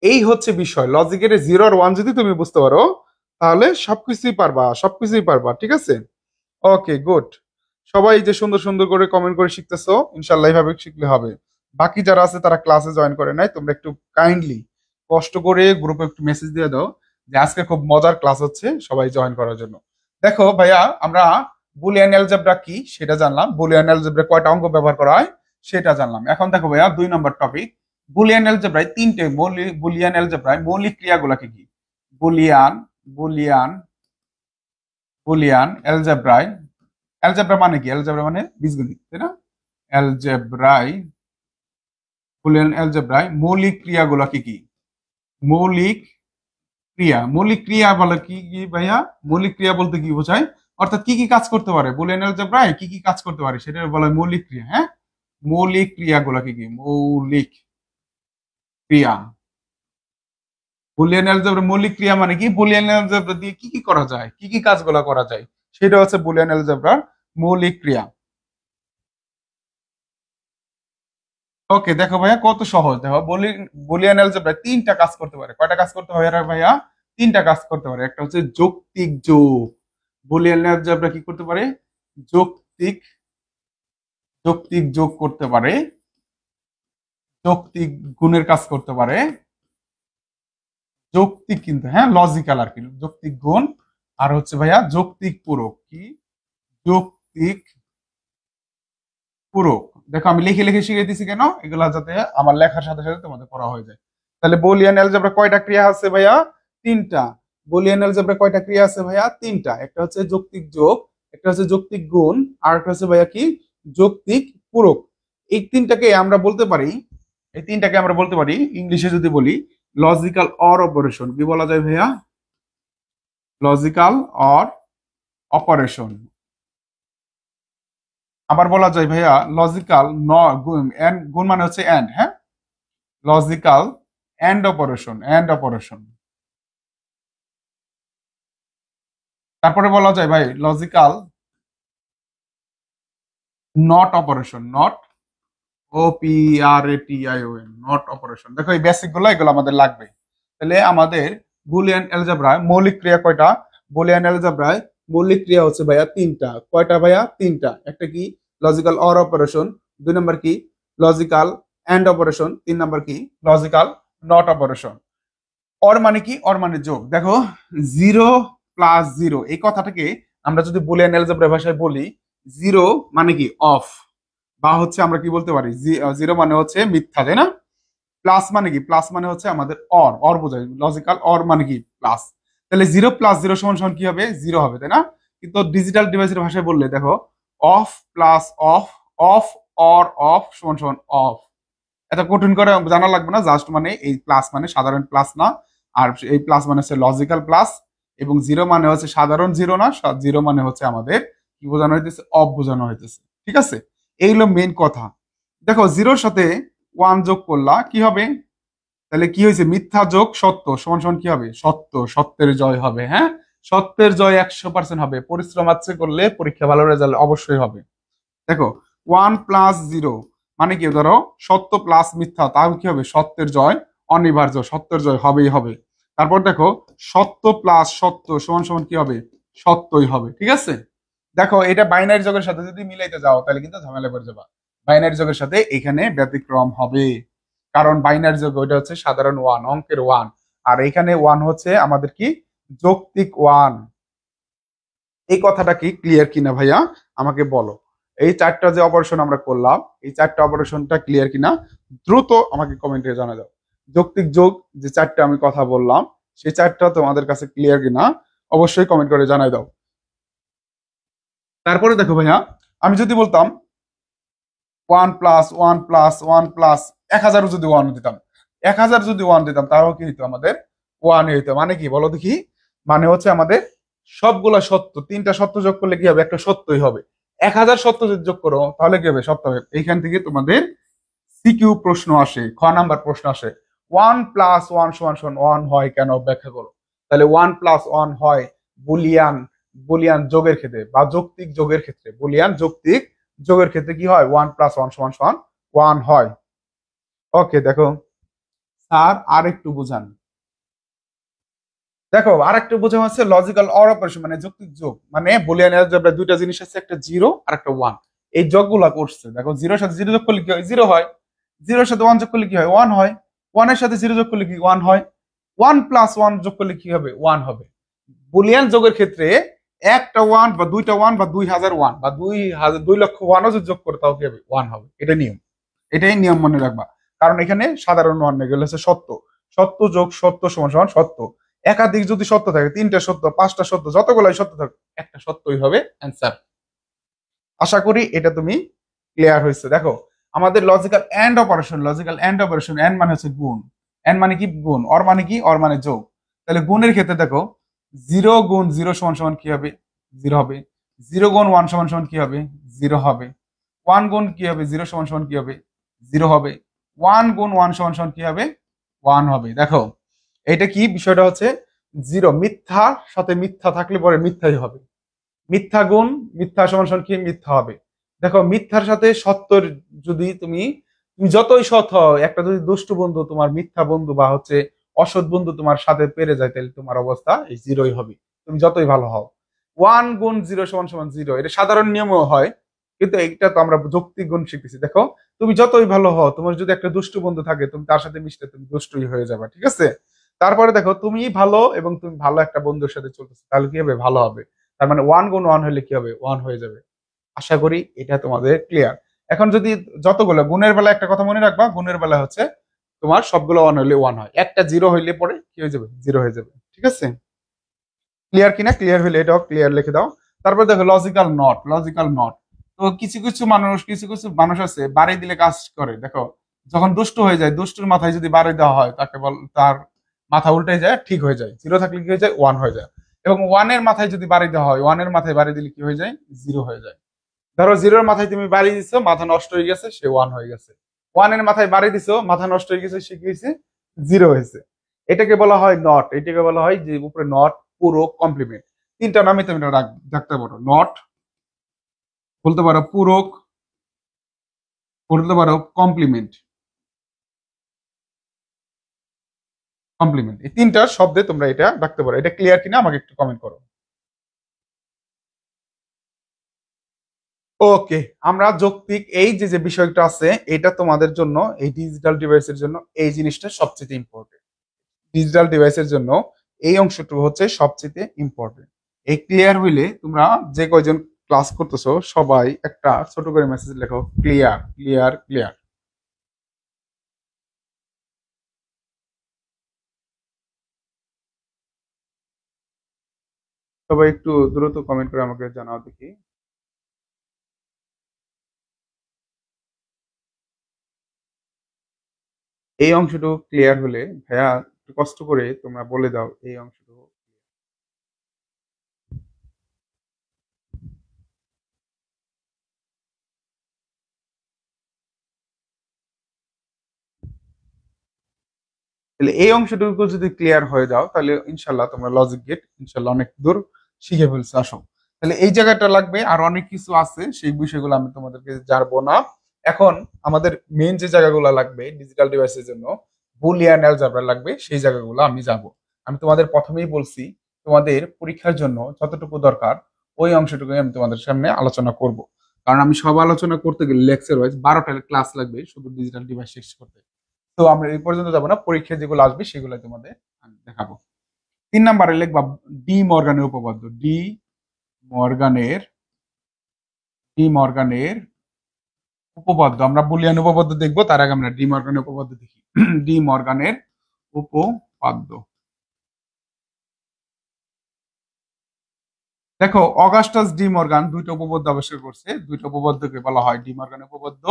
এই হচ্ছে বিষয়। লজিকের জিরো আর ওয়ান যদি তুমি বুঝতে পারো, তাহলে সবকিছুই পারবা, সবকিছুই পারবা। ঠিক আছে? ওকে, গুড। সবাই যে সুন্দর সুন্দর করে কমেন্ট করে শিখতেছো, ইনশাল্লাহ এইভাবে শিখলে হবে। বাকি যারা আছে তারা ক্লাসে জয়েন করে নাই, তোমরা একটু কাইন্ডলি কষ্ট করে গ্রুপে একটু মেসেজ দিয়ে দাও যে আজকে খুব মজার ক্লাস হচ্ছে, সবাই জয়েন করার জন্য। দেখো ভাইয়া, আমরা বুলিয়ান অ্যালজেব্রা কি সেটা জানলাম, বুলিয়ান অ্যালজেব্রা কয়টা অঙ্ক ব্যবহার করা হয় সেটা জানলাম। এখন দেখো ভাইয়া, 2 নম্বর টপিক। বুলিয়ান অ্যালজেব্রায় তিনটে বুলিয়ান অ্যালজেব্রায় মৌলিক ক্রিয়াগুলো কি কি? বুলিয়ান বুলিয়ান বুলিয়ান অ্যালজেব্রায়, অ্যালজেব্রা মানে কি? অ্যালজেব্রা মানে বীজগণিত, তাই না? অ্যালজেব্রায়, বুলিয়ান অ্যালজেব্রায় মৌলিক ক্রিয়াগুলো কি কি? মৌলিক ক্রিয়া, মৌলিক ক্রিয়া বলে কি কি ভাইয়া? মৌলিক ক্রিয়া বলতে কি বোঝায়? অর্থাৎ কি কি কাজ করতে পারে বুলিয়ান অ্যালজেব্রায়, কি কি কাজ করতে পারে সেটা বলা হয় মৌলিক ক্রিয়া। হ্যাঁ, মৌলিক ক্রিয়াগুলো কি কি? মৌলিক ক্রিয়া। বুলিয়ান অ্যালজেব্রা মৌলিক ক্রিয়া মানে কি? বুলিয়ান অ্যালজেব্রা দিয়ে কি কি করা যায়, কি কি কাজগুলো করা যায়, সেটা হচ্ছে বুলিয়ান অ্যালজেব্রার মৌলিক ক্রিয়া। ওকে, দেখো ভাইয়া কত সহজ। দেখো বুলিয়ান অ্যালজেব্রা তিনটা কাজ করতে পারে। কয়টা কাজ করতে পারে ভাইয়া? তিনটা কাজ করতে পারে। একটা হচ্ছে যৌক্তিক যোগ। বুলিয়ান অ্যালজেব্রা কি করতে পারে? যৌক্তিক যৌক্তিক যোগ করতে পারে। যৌক্তিক গুণের কাজ করতে পারে, যৌক্তিক কিন্তু হ্যাঁ লজিক্যাল আর কি, যৌক্তিক গুণ আর হচ্ছে ভাইয়া যৌক্তিক পূরক। কি যৌক্তিক পূরক। দেখো আমি লিখে লিখে শিখিয়ে দিছি কেন, এগুলা যাতে আমার লেখার সাথে সাথে তোমাদের পড়া হয়ে যায়। তাহলে বুলিয়ান অ্যালজেব্রা কয়টা ক্রিয়া আছে ভাইয়া? তিনটা। বুলিয়ান অ্যালজেব্রা কয়টা ক্রিয়া আছে ভাইয়া? তিনটা। একটা হচ্ছে যৌক্তিক যোগ, একটা হচ্ছে যৌক্তিক গুণ, আর একটা হচ্ছে ভাইয়া কি যৌক্তিক পূরক। এই তিনটাকে আমরা বলতে পারি, এই তিনটাকে আমরা বলতে পারি ইংলিশে যদি বলি লজিক্যাল অর অপারেশন। কি বলা যায় ভাইয়া? Logical or operation. আবার বলা যায় ভাইয়া লজিক্যাল গুণ, গুণ মানে হচ্ছে এন্ড, হ্যাঁ logical and operation, and operation. তারপরে বলা যায় ভাই logical not operation, not OPERATION, not operation. দেখো এই বেসিক গুলো এগুলো আমাদের লাগবে। তাহলে আমাদের বুলিয়ান অ্যালজেব্রায় মৌলিক ক্রিয়া কয়টা? বুলিয়ান অ্যালজেব্রায় মৌলিক ক্রিয়া হচ্ছে ভাইয়া তিনটা। কয়টা ভাইয়া? তিনটা। একটা কি লজিক্যাল অর অপারেশন, দুই নম্বর কি লজিক্যাল এন্ড অপারেশন, তিন নম্বর কি লজিক্যাল নট অপারেশন। অর মানে কি? অর মানে যোগ। দেখো 0+0 এই কথাটাকে আমরা যদি বুলিয়ান অ্যালজেব্রা ভাষায় বলি, 0 মানে কি অফ, বা হচ্ছে আমরা কি বলতে পারি 0 মানে হচ্ছে মিথ্যা, তাই না? প্লাস মানে কি? প্লাস মানে হচ্ছে আমাদের অর, অর বোঝায়, লজিক্যাল অর মানে কি প্লাস। তাহলে 0+0 সমান সমান কি হবে? 0 হবে, তাই না? কিন্তু ডিজিটাল ডিভাইসের ভাষায় বললে দেখো of plus of, of or of সমান সমান অফ। এত কঠিন করে জানা লাগবে না, জাস্ট মানে এই প্লাস মানে সাধারণ প্লাস না, আর এই প্লাস মানে হচ্ছে লজিক্যাল প্লাস, এবং 0 মানে হচ্ছে সাধারণ 0 না, 0 মানে হচ্ছে আমাদের কি বোঝানো হইতেছে? অফ বোঝানো হইতেছে। ঠিক আছে, এই হলো মেইন কথা। দেখো 0-র সাথে 1 যোগ করলা কি হবে? তাহলে কি হয়েছে? মিথ্যা যোগ সত্য সমান সমান কি হবে? সত্য, সত্যের জয় হবে। হ্যাঁ সত্যের জয় 100% হবে। পরিশ্রম আছে করলে পরীক্ষা ভালো রেজাল্ট অবশ্যই হবে। দেখো 1+0 মানে কি? ধরো সত্য প্লাস মিথ্যা, তাও কি হবে? সত্যের জয় অনিবার্য, সত্যের জয় হবেই হবে। তারপর দেখো সত্য প্লাস সত্য সমান সমান কি হবে? সত্যই হবে। ঠিক আছে, দেখো এটা বাইনারি যোগের সাথে যদি মিলাইতে যাও তাহলে কিন্তু ঝামেলা পড়ে যাবা। বাইনারি যোগের সাথে এখানে ব্যতিক্রম হবে, কারণ বাইনারি যোগ ওইটা হচ্ছে সাধারণ 1, অঙ্কের 1, আর এখানে 1 হচ্ছে আমাদের কি যৌক্তিক 1। এই কথাটা কি ক্লিয়ার কিনা ভাইয়া আমাকে বলো? এই চারটা যে অপারেশন আমরা করলাম, এই চারটা অপারেশনটা ক্লিয়ার কিনা দ্রুত আমাকে কমেন্টে জানা দাও। যৌক্তিক যোগ যে চারটা আমি কথা বললাম, সেই চারটা তোমাদের কাছে ক্লিয়ার কিনা অবশ্যই কমেন্ট করে জানাই দাও। তারপরে দেখো ভাইয়া, আমি যদি বলতাম 1+1+1+, 1000 যদি 1 দিতাম, 1000 যদি 1 দিতাম, তাহলে কি হইতো? আমাদের 1 হইতো। মানে কি বলো দেখি? মানে হচ্ছে আমাদের সবগুলা সত্য, তিনটা সত্য যোগ করলে কি হবে? একটা সত্যই হবে। 1000 সত্য যদি যোগ করো তাহলে কি হবে? সত্য হবে। এইখান থেকে তোমাদের সিকিউ প্রশ্ন আসে, খ নাম্বার প্রশ্ন আসে, 1+1=1 হয় কেন? ব্যাখ্যা করো। তাহলে 1+1 হয় বুলিয়ান, বুলিয়ান যোগের ক্ষেত্রে বা যৌক্তিক যোগের ক্ষেত্রে, বুলিয়ান যৌক্তিক যোগের ক্ষেত্রে কি হয়? 1+1=1 হয়। ওকে, দেখো স্যার আর একটু বুঝান। দেখো আর একটু বোঝা হচ্ছে লজিক্যাল অর অপারেশন মানে যৌক্তিক যোগ, মানে বুলিয়ান অ্যালজেব্রায় দুইটা জিনিস আছে, একটা 0 আর একটা 1। এই যোগগুলা করছে, দেখো 0-র সাথে 0 যোগ করলে কি হয়? 0 হয়। 0-র সাথে 1 যোগ করলে কি হয়? 1 হয়। 1-এর সাথে 0 যোগ করলে কি? 1 হয়। 1+1 যোগ করলে কি হবে? 1 হবে। বুলিয়ান যোগের ক্ষেত্রে একটা 1 বা দুইটা 1 বা 2000 1 বা 2 লক্ষ 1ও যদি যোগ করে তাও কি হবে? 1 হবে। এটা নিয়ম, এটাই নিয়ম মনে রাখবা। কারণ এখানে সাধারণ 1 নেই, এগুলো হচ্ছে সত্য। সত্য যোগ সত্য সমান সমান সত্য। একাধিক যদি সত্য থাকে, 3টা সত্য, 5টা সত্য, যতগুলাই সত্য থাকে, একটা সত্যই হবে অ্যান্সার। আশা করি এটা তুমি ক্লিয়ার হয়েছে। দেখো আমাদের logical and operation, logical and operation, and মানে হচ্ছে গুণ, এন্ড মানে কি? গুণ। অর মানে কি? অর মানে যোগ। তাহলে গুণের ক্ষেত্রে দেখো 0 গুণ 0 সমান সমান কি হবে? 0 হবে। 0 গুণ 1 সমান সমান কি হবে? 0 হবে। 1 গুণ কি হবে? 0 সমান সমান কি হবে? 0 হবে। 1 গুণ 1 সমান সমান কি হবে? 1 হবে। দেখো এটা কি বিষয়টা হচ্ছে 0 মিথ্যার সাথে মিথ্যা থাকলে পরে মিথ্যাই হবে। মিথ্যা গুণ মিথ্যা সমান সমান কি? মিথ্যা হবে। দেখো মিথ্যার সাথে সত্যর যদি তুমি তুমি যতই সৎ হও, একটা যদি দুষ্টু বন্ধু তোমার মিথ্যা বন্ধু বা হচ্ছে অসৎ বন্ধু তোমার সাথে পেরে যায়, তাহলে তোমার অবস্থা এই 0ই হবে, তুমি যতই ভালো হও। 1 গুণ 0 সমান সমান 0, এটা সাধারণ নিয়মও হয়, কিন্তু এইটা তো আমরা যৌক্তিক গুণ শিখতেছি। দেখো তুমি যতই ভালো হও, তোমার যদি একটা দুষ্টু বন্ধু থাকে, তুমি তার সাথে মিশলে তুমি দুষ্টুই হয়ে যাবে, ঠিক আছে? তারপরে দেখো তুমি ভালো এবং তুমি ভালো একটা বন্ধুর সাথে চলতেছো, তাহলে কি হবে? ভালো হবে। তার মানে 1 গুণ 1 হলে কি হবে? 1 হয়ে যাবে। আশা করি এটা তোমাদের ক্লিয়ার। এখন যদি যতগুলো গুণের বেলা একটা কথা মনে রাখবা, গুণের বেলা হচ্ছে তোমার সবগুলো 1 হলে 1 হয়, একটা 0 হইলে পরে কি হয়ে যাবে? 0 হয়ে যাবে, ঠিক আছে? ক্লিয়ার কিনা? ক্লিয়ার হলে এটাও ক্লিয়ার লিখে দাও। তারপর দেখো লজিক্যাল নট, লজিক্যাল নট। তো কিছু কিছু মানুষ আছে বাড়ি দিলে কাজ করে। দেখো যখন দুষ্ট হয়ে যায়, দুষ্টুর মাথায় যদি বাড়ি দেওয়া হয়, তাকে বল তার মাথা উল্টে যায়, ঠিক হয়ে যায়। 0 থাকলে কি হয়ে যায়? 1 হয়ে যায়। এবং 1 এর মাথায় যদি বাড়ি দেওয়া হয়, 1 এর মাথায় বাড়ি দিলে কি হয়ে যায়? 0 হয়ে যায়। ধরো 0 এর মাথায় তুমি বাড়ি দিছো, মাথা নষ্ট হয়ে গেছে, সে 1 হয়ে গেছে। 1 এর মাথায় বাড়ি দিছো, মাথা নষ্ট হয়ে গেছে, সে কি হয়েছে? 0 হয়েছে। এটাকে বলা হয় নট। এটাকে বলা হয় যে উপরে নট, পূরক, কমপ্লিমেন্ট। তিনটা নামে তুমি রাখতে পারো। নট বলতে পারো, পূরক বলতে পারো, কমপ্লিমেন্ট। কমপ্লিমেন্ট, এই তিনটা শব্দে তোমরা এটা রাখতে পারো। এটা ক্লিয়ার কিনা আমাকে একটু কমেন্ট করো। ওকে, আমরা যৌক্তিক এই যে যে বিষয়টা আছে, এটা তোমাদের জন্য, এই ডিজিটাল ডিভাইসের জন্য এই জিনিসটা সবচেয়ে ইম্পর্টেন্ট। ডিজিটাল ডিভাইসের জন্য এই অংশটুকু হচ্ছে সবচেয়ে ইম্পর্টেন্ট। এই ক্লিয়ার হইলে তোমরা যে কয়জন ক্লাস করতেছো সবাই একটা ছোট করে মেসেজ লেখো, ক্লিয়ার ক্লিয়ার ক্লিয়ার। সবাই একটু দ্রুত কমেন্ট করে আমাকে জানাও দেখি। এই অংশটুকু ক্লিয়ার হলে ভাইয়া একটু কষ্ট করে তোমরা বলে দাও এই অংশটুকু। তাহলে এই অংশটুকু যদি ক্লিয়ার হয়ে যাও, তাহলে ইনশাল্লাহ তোমরা লজিক গেট ইনশাল্লাহ অনেক দূর শিখে ফেলছো। আসো, তাহলে এই জায়গাটা লাগবে, আর অনেক কিছু আছে, সেই বিষয়গুলো আমি তোমাদেরকে জানবো না এখন। আমাদের মেন যে জায়গাগুলো লাগবে ডিজিটাল ডিভাইসের জন্য, বুলিয়ান অ্যালজেব্রা লাগবে, সেই জায়গাগুলো আমি যাব। আমি তোমাদের প্রথমেই বলছি, তোমাদের পরীক্ষার জন্য যতটুকু দরকার ওই অংশটুকুই আমি তোমাদের সামনে আলোচনা করব। কারণ আমি সব আলোচনা করতে গেলে লেকচার ওয়াইজ 12টা ক্লাস লাগবে শুধু ডিজিটাল ডিভাইস শেষ করতে। তো আমরা এই পর্যন্ত যাবো না, পরীক্ষায় যেগুলো আসবে সেগুলো তোমাদের আমি দেখাবো। 3 নম্বরে লিখবা ডি মর্গানের উপপাদ্য। মর্গানের ডি মর্গানের উপপাদ্য। আমরা বুলিয়ান উপপাদ্য দেখবো, তার আগে আমরা ডি মর্গানের উপপাদ্য দেখি। ডি মর্গানের উপপাদ্য। দেখো অগাস্টাস ডি মর্গান দুইটা উপপাদ্য আবিষ্কার করছে, দুইটা উপপাদ্যকে বলা হয় ডি মর্গানের উপপাদ্য।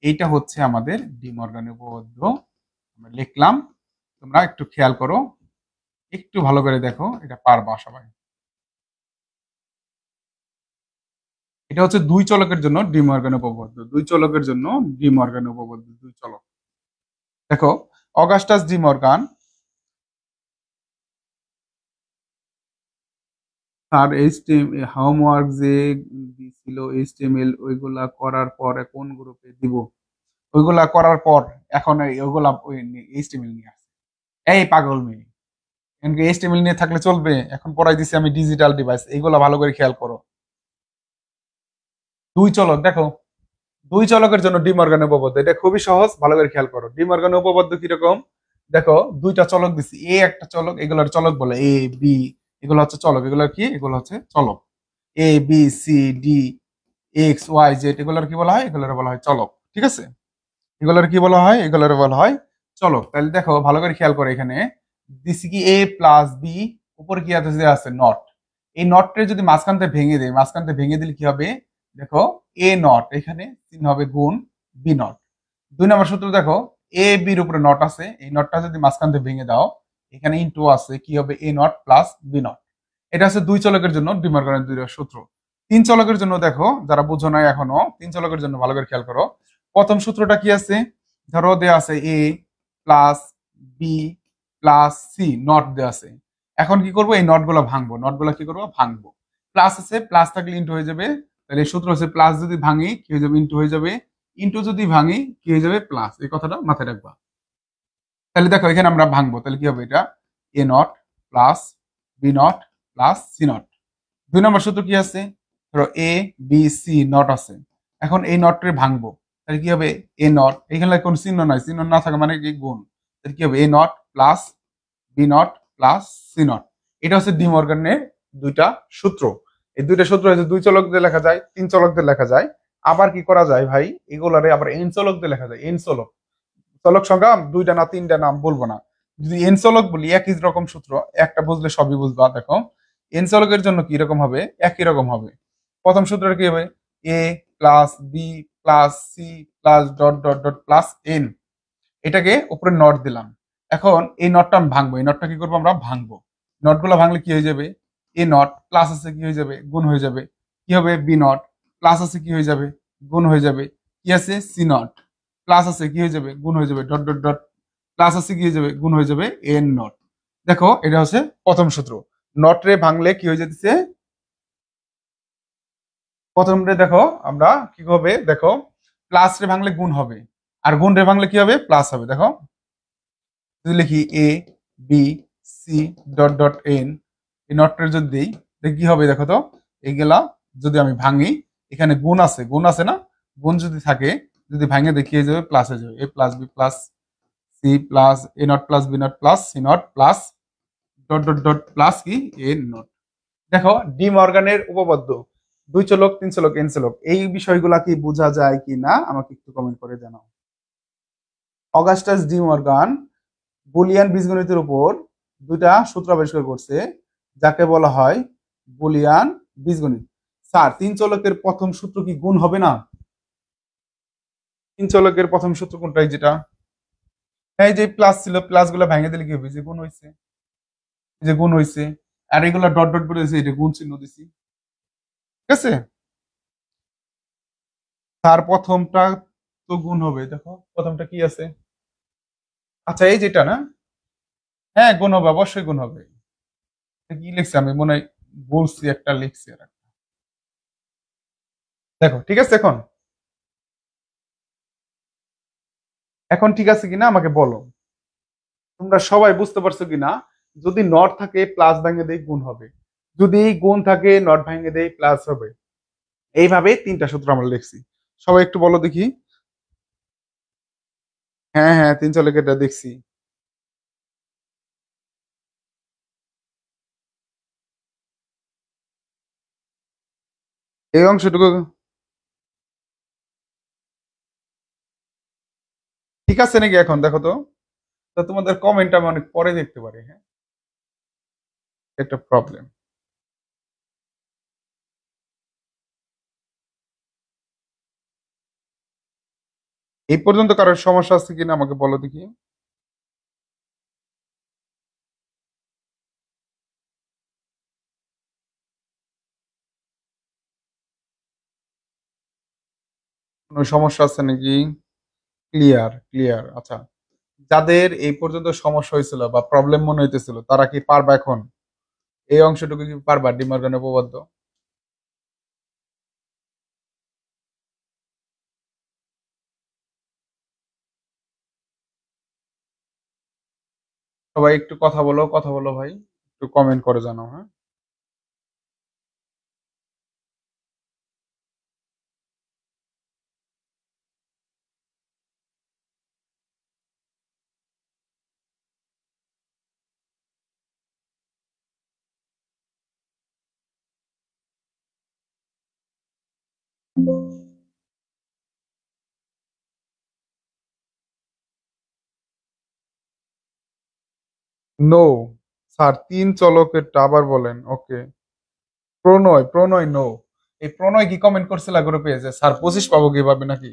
এইটা হচ্ছে আমাদের ডি মর্গানের উপপাদ্য। আমরা লিখলাম, তোমরা একটু খেয়াল করো, একটু ভালো করে দেখো, এটা পারবা সবাই। এটা হচ্ছে দুই চলকের জন্য ডি মর্গান উপপাদ্য। দুই চলকের জন্য ডি মর্গান উপপাদ্য, দুই চলক। দেখো অগাস্টাস ডি মর্গান তার হোমওয়ার্ক যে দিছিল এইচটিএমএল, ওইগুলা করার পর কোন গ্রুপে দিব? ওইগুলা করার পর এখন ওইগুলা ওই এইচটিএমএল নিয়ে আসে। এই পাগল মেয়ে, এইচটিএমএল নিয়ে থাকলে চলবে? এখন পড়াই দিছি আমি ডিজিটাল ডিভাইস, এইগুলা ভালো করে খেয়াল করো। দুই চলক, দেখো দুই চলকের জন্য ডি মর্গানের উপপাদ্য, এটা খুবই সহজ, ভালো করে খেয়াল করো। ডি মর্গানের উপপাদ্য কিরকম? দেখো দুইটা চলক দিছি, এ একটা চলক, এগুলোর চলক বলে এ বি, এগুলো হচ্ছে চলক। এগুলোর কি? এগুলো হচ্ছে চলক। A B C D X Y Z, এগুলোর কি বলা হয়? এগুলোর বলা হয় চলক, ঠিক আছে? এগুলোর কি বলা হয়? এগুলোর বলা হয় চলক। তাহলে দেখো ভালো করে খেয়াল করে, এখানে দিছি কি এ প্লাস বি, উপরে কি আছে? নট। এই নটটা যদি মাঝখান থেকে ভেঙে দেয়, মাঝখান থেকে ভেঙে দিলে কি হবে? দেখো এ নট, এখানে চিহ্ন হবে গুণ বি নট। 2 নম্বর সূত্র দেখো, এ বির উপরে নট আছে, এই নটটা যদি মাঝখান থেকে ভেঙে দাও, এখানে ইনটু আছে, কি হবে? A not plus B not. এটা হচ্ছে দুই চলকের জন্য ডি মর্গানের দুই সূত্র। তিন চলকের জন্য দেখো, যারা বুঝো নাই এখনো, তিন চলকের জন্য ভালো করে খেয়াল করো। প্রথম সূত্রটা কি আছে? ধরো দেয়া আছে A plus B plus C, not দেয়া আছে। এখন কি করবো? এই নটগুলো ভাঙবো। নটগুলো কি করবো? ভাঙবো। প্লাস আছে, প্লাস থাকলে ইন্টু হয়ে যাবে। তাহলে এই সূত্র হচ্ছে প্লাস যদি ভাঙি কি হয়ে যাবে? ইন্টু হয়ে যাবে। ইন্টু যদি ভাঙি কি হয়ে যাবে? প্লাস। এই কথাটা মাথায় রাখবা। তাহলে দেখো এখানে আমরা ভাঙবো, তাহলে কি হবে? এটা A not plus B not plus C not. 2 নম্বর সূত্র কি আছে? ধরো এ বি সি নট আছে, এখন এই নটকে ভাঙবো, তাহলে কি হবে এ নট, এখানে কোন চিহ্ন নাই, চিহ্ন না থাকা মানে কি গুণ, তাহলে কি হবে A not plus B not plus C not. এটা হচ্ছে ডি মর্গানের দুইটা সূত্র। এই দুইটা সূত্র হচ্ছে দুই চলক দিয়ে লেখা যায়, তিন চলক দিয়ে লেখা যায়, আবার কি করা যায় ভাই এগুলারে আবার এন চলক দিয়ে লেখা যায়। এন চলক, চলক সংখ্যা দুইটা না তিনটা নাম বলবো না, যদি এন চলক বলি একই রকম সূত্র, একটা বুঝলে সবই বুঝবা। দেখো এন চলকের জন্য কি রকম হবে, একই রকম হবে। প্রথম সূত্রটা কি হবে A plus B plus C plus dot dot dot plus N, এটাকে উপরে নট দিলাম। এখন এই নটটা আমি ভাঙবো, এই নটটা কি করবো আমরা ভাঙবো, নটগুলো ভাঙলে কি হয়ে যাবে এ নট প্লাস আছে কি হয়ে যাবে গুণ হয়ে যাবে, কি হবে বি নট প্লাস আছে কি হয়ে যাবে গুণ হয়ে যাবে, কি আছে সি নট প্লাস আছে কি হয়ে যাবে গুণ হয়ে যাবে ডট ডট ডট প্লাস আছে কি হয়ে যাবে গুণ হয়ে যাবে এন নট। দেখো এটা হচ্ছে প্রথম সূত্র, নট রে ভাঙলে কি হয়ে যেতেছে, প্রথম রে দেখো আমরা কি হবে, দেখো প্লাস রে ভাঙলে গুণ হবে, আর গুণ রে ভাঙলে কি হবে প্লাস হবে। দেখো যদি লিখি A B C dot dot N, এই নটটা যদি দিই দেখি কি হবে, দেখো তো এইগুলা যদি আমি ভাঙি, এখানে গুণ আছে না, গুণ যদি থাকে, যদি ভাঙে দেখিয়ে যাবে প্লাস হয়ে যাবে, A plus B plus C plus A not plus B not plus C not plus dot dot dot plus কি এ নট। দেখো ডি মর্গানের উপপাদ্য দুই চলক তিন চলক এন চলক, এই বিষয়গুলা কি বোঝা যায় কি না আমাকে একটু কমেন্ট করে জানাও। অগাস্টাস ডি মর্গান বুলিয়ান বীজগণিতের উপর দুইটা সূত্র আবিষ্কার করছে, যাকে বলা হয় বুলিয়ান বীজগণিত। স্যার তিন চলকের প্রথম সূত্র কি গুণ হবে না, তিন চলকের প্রথম সূত্র কোনটাই যেটা, এই যে প্লাস ছিল প্লাস গুলা ভেঙে দিলে কি হবে যে গুণ হয়েছে, যে গুণ হয়েছে, আর এগুলা ডট ডট করে দিয়েছে, এটা গুণ চিহ্ন দিছি, ঠিক আছে। তার প্রথমটা তো গুণ হবে, দেখো প্রথমটা কি আছে, আচ্ছা এই যেটা না, হ্যাঁ গুণ হবে, অবশ্যই গুণ হবে। কি লিখছি আমি মনে হয় বলছি একটা লিখছি আর একটা। দেখো ঠিক আছে, এখন এখন ঠিক আছে কিনা আমাকে বলো, তোমরা সবাই বুঝতে পারছো কিনা। যদি নট থাকে প্লাস ভেঙে দেই গুণ হবে, যদি গুণ থাকে নট ভেঙে দেই প্লাস হবে, এইভাবে তিনটা সূত্র আমরা লিখছি। সবাই একটু বলো দেখি। হ্যাঁ হ্যাঁ তিন চলকের এটা দেখছি। এই অংশটুকু ঠিক আছে নাকি এখন, দেখো তো। তো তোমাদের কমেন্ট আমি অনেক পরে দেখতে পারি, হ্যাঁ একটা প্রবলেম। এই পর্যন্ত কারোর সমস্যা আছে কিনা আমাকে বলো দেখি। কোনো সমস্যা আছে নাকি? ক্লিয়ার ক্লিয়ার, আচ্ছা। যাদের এই পর্যন্ত সমস্যা হয়েছিল বা প্রবলেম মনে হইতেছিল তারা কি পারবা এখন এই অংশটুকু কি পারবা ডিমর্গানের উপপাদ্য? সবাই একটু কথা বলো, কথা বলো ভাই, একটু কমেন্ট করে জানাও, হ্যাঁ। নো স্যার, তিন চলকেরটা আবার বলেন, ওকে। প্রণয়, প্রণয় নো। এই প্রণয় কি কমেন্ট করছিল গ্রুপে যে স্যার 25 পাবো কিভাবে নাকি?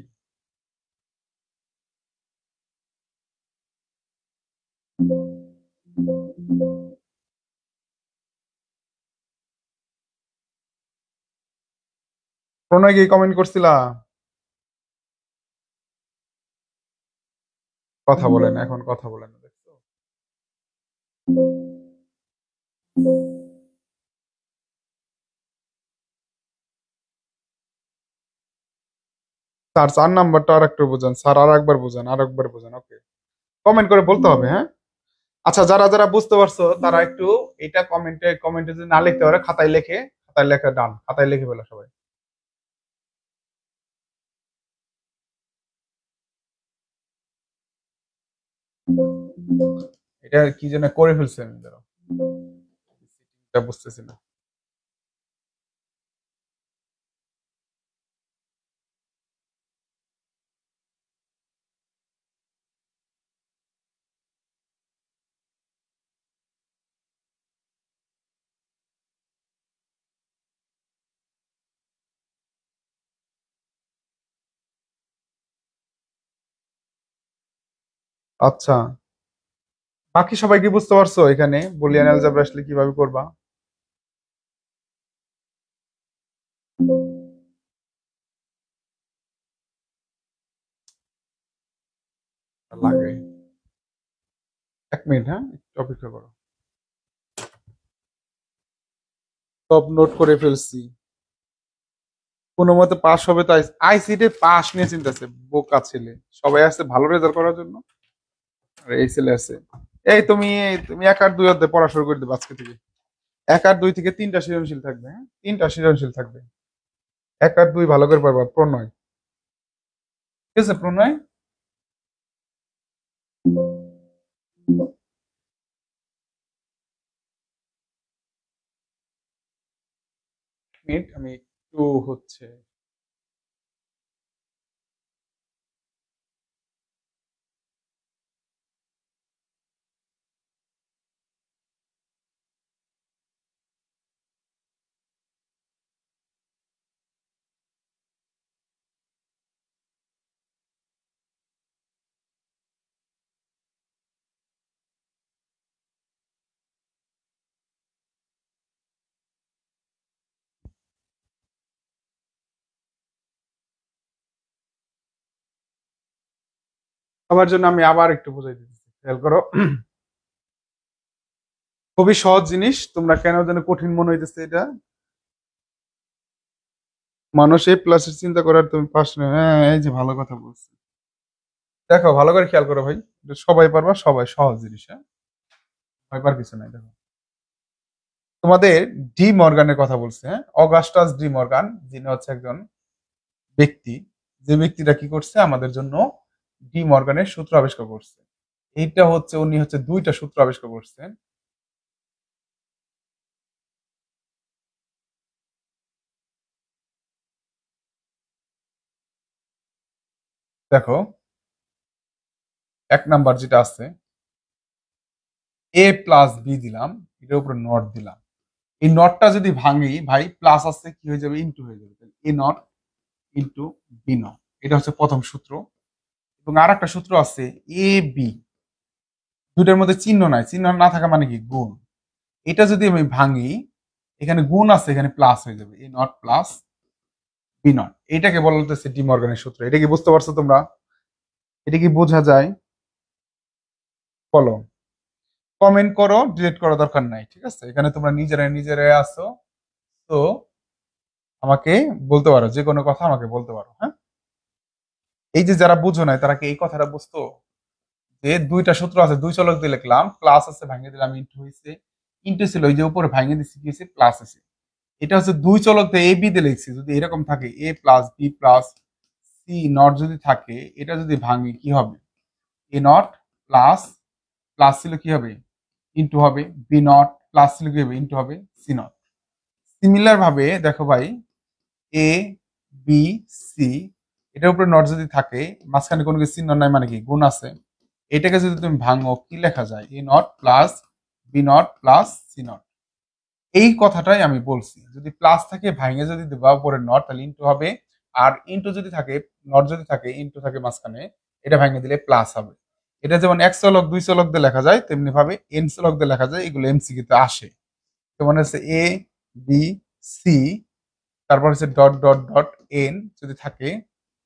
প্রণয় কি কমেন্ট করছিলা? কথা বলেন এখন, কথা বলেন, দেখছো। স্যার 4 নাম্বারটা আর একটু বোঝান স্যার, আর একবার বোঝান, আর একবার বোঝান, ওকে। কমেন্ট করে বলতে হবে, হ্যাঁ। আচ্ছা যারা যারা বুঝতে পারছো তারা একটু এটা কমেন্টে কমেন্টে যদি না লিখতে পারে খাতায় লেখে খাতায় লেখা ডান, খাতায় লিখে ফেলো সবাই। এটা কি যেন করে ফেলছি আমি, ধরো এটা বুঝতেছি না। আচ্ছা, বাকি সবাই কি বুঝতে পারছো এখানে বুলিয়ান অ্যালজেব্রা আসলে কিভাবে করবা? লাগে 1 মিনিট, হ্যাঁ একটু অপেক্ষা করো। সব নোট করে ফেলছি, কোনো মতে পাস হবে তো। আইসিটি পাস নিয়ে চিন্তা আছে, বোকা ছেলে। সবাই আছে ভালো রেজাল্ট করার জন্য, আর এই ছেলে আছে। এই তুমি, তুমি 1 আর 2 অধ্যায় পড়া শুরু করে দেবে আজকে থেকে। 1 আর 2 থেকে 3টা সৃজনশীল থাকবে, হ্যাঁ 3টা সৃজনশীল থাকবে। 1 আর 2 ভালো করে পারবা। প্রণয়, ঠিক আছে প্রণয়? মিনিট, আমি একটু হচ্ছে। সবার জন্য আমি আবার একটু বুঝাই দিচ্ছি, খেয়াল করো। খুবই সহজ জিনিস, তোমরা কেন যেন কঠিন মনে হইতেছে এটা। মানুষ এই প্লাসের চিন্তা করার তুমি পাস না, হ্যাঁ এই যে ভালো কথা বলছি। দেখো ভালো করে খেয়াল করো ভাই, এটা সবাই পারবা, সবাই সহজ জিনিস, হ্যাঁ ভয় পার কিছু নাই। দেখো তোমাদের ডি মর্গানের কথা বলছে, হ্যাঁ অগাস্টাস ডি মর্গান, যিনি হচ্ছে একজন ব্যক্তি, যে ব্যক্তিটা কি করছে আমাদের জন্য ডি মর্গানের সূত্র আবিষ্কার করছে। এইটা হচ্ছে উনি হচ্ছে 2টা সূত্র আবিষ্কার করছেন। দেখো 1 নাম্বার যেটা আছে, a+b দিলাম, এটার উপরে নট দিলাম। এই নটটা যদি ভাঙি ভাই, প্লাস আছে কি হয়ে যাবে, ইনটু হয়ে যাবে। এ নট ইনটু বি নট, এটা হচ্ছে প্রথম সূত্র। এবং আর একটা সূত্র আছে এ বি, দুটার মধ্যে চিহ্ন নাই, চিহ্ন না থাকা মানে কি গুণ। এটা যদি আমি ভাঙি, এখানে গুণ আছে, এখানে প্লাস হয়ে যাবে, এ নট প্লাস বি নট। এটাকে বলা হচ্ছে ডি মর্গানের সূত্র। এটা কি বুঝতে পারছো তোমরা? এটা কি বোঝা যায়? বলো, কমেন্ট করো, ডিলিট করার দরকার নাই, ঠিক আছে? এখানে তোমরা নিজেরাই নিজেরাই আছো, তো আমাকে বলতে পারো, যে কোনো কথা আমাকে বলতে পারো, হ্যাঁ। এই যে যারা বুঝো নাই তারা কি এই কথাটা বুঝতো, যে 2টা সূত্র আছে, 2 চলক দিয়ে লিখলাম, প্লাস আছে ভাঙিয়ে দিলাম, ইন্টু হয়েছে। ইন্টু ছিল ওই যে উপরে ভাঙিয়ে দিচ্ছি, কি হয়েছে, প্লাস আছে। এটা হচ্ছে 2 চলক দিয়ে এ বি দিয়ে লিখছি। যদি এরকম থাকে A plus B plus C not যদি থাকে, এটা যদি ভাঙি কি হবে, এ নট প্লাস, প্লাস ছিল কি হবে, ইন্টু হবে। বি নট প্লাস ছিল কি হবে, ইন্টু হবে সি নট। সিমিলার ভাবে দেখো ভাই, এ বি সি, এটার উপরে নট যদি থাকে, মাঝখানে কোনো কিছু চিহ্ন নাই মানে কি গুণ আছে, এটাকে যদি তুমি ভাঙো কি লেখা যায়, A not plus B not plus C not. এই কথাটাই আমি বলছি, যদি প্লাস থাকে ভাঙে যদি দেবা উপরে নট, তাহলে ইন্টু হবে। আর ইন্টু যদি থাকে, নট যদি থাকে, ইন্টু থাকে মাঝখানে, এটা ভাঙে দিলে প্লাস হবে। এটা যেমন 1 চলক 2 চলক দিয়ে লেখা যায়, তেমনি ভাবে n চলক দিয়ে লেখা যায়। এগুলো এমসিকিউতে আসে। যেমন হচ্ছে এ বি সি, তারপর হচ্ছে ডট ডট ডট এন যদি থাকে,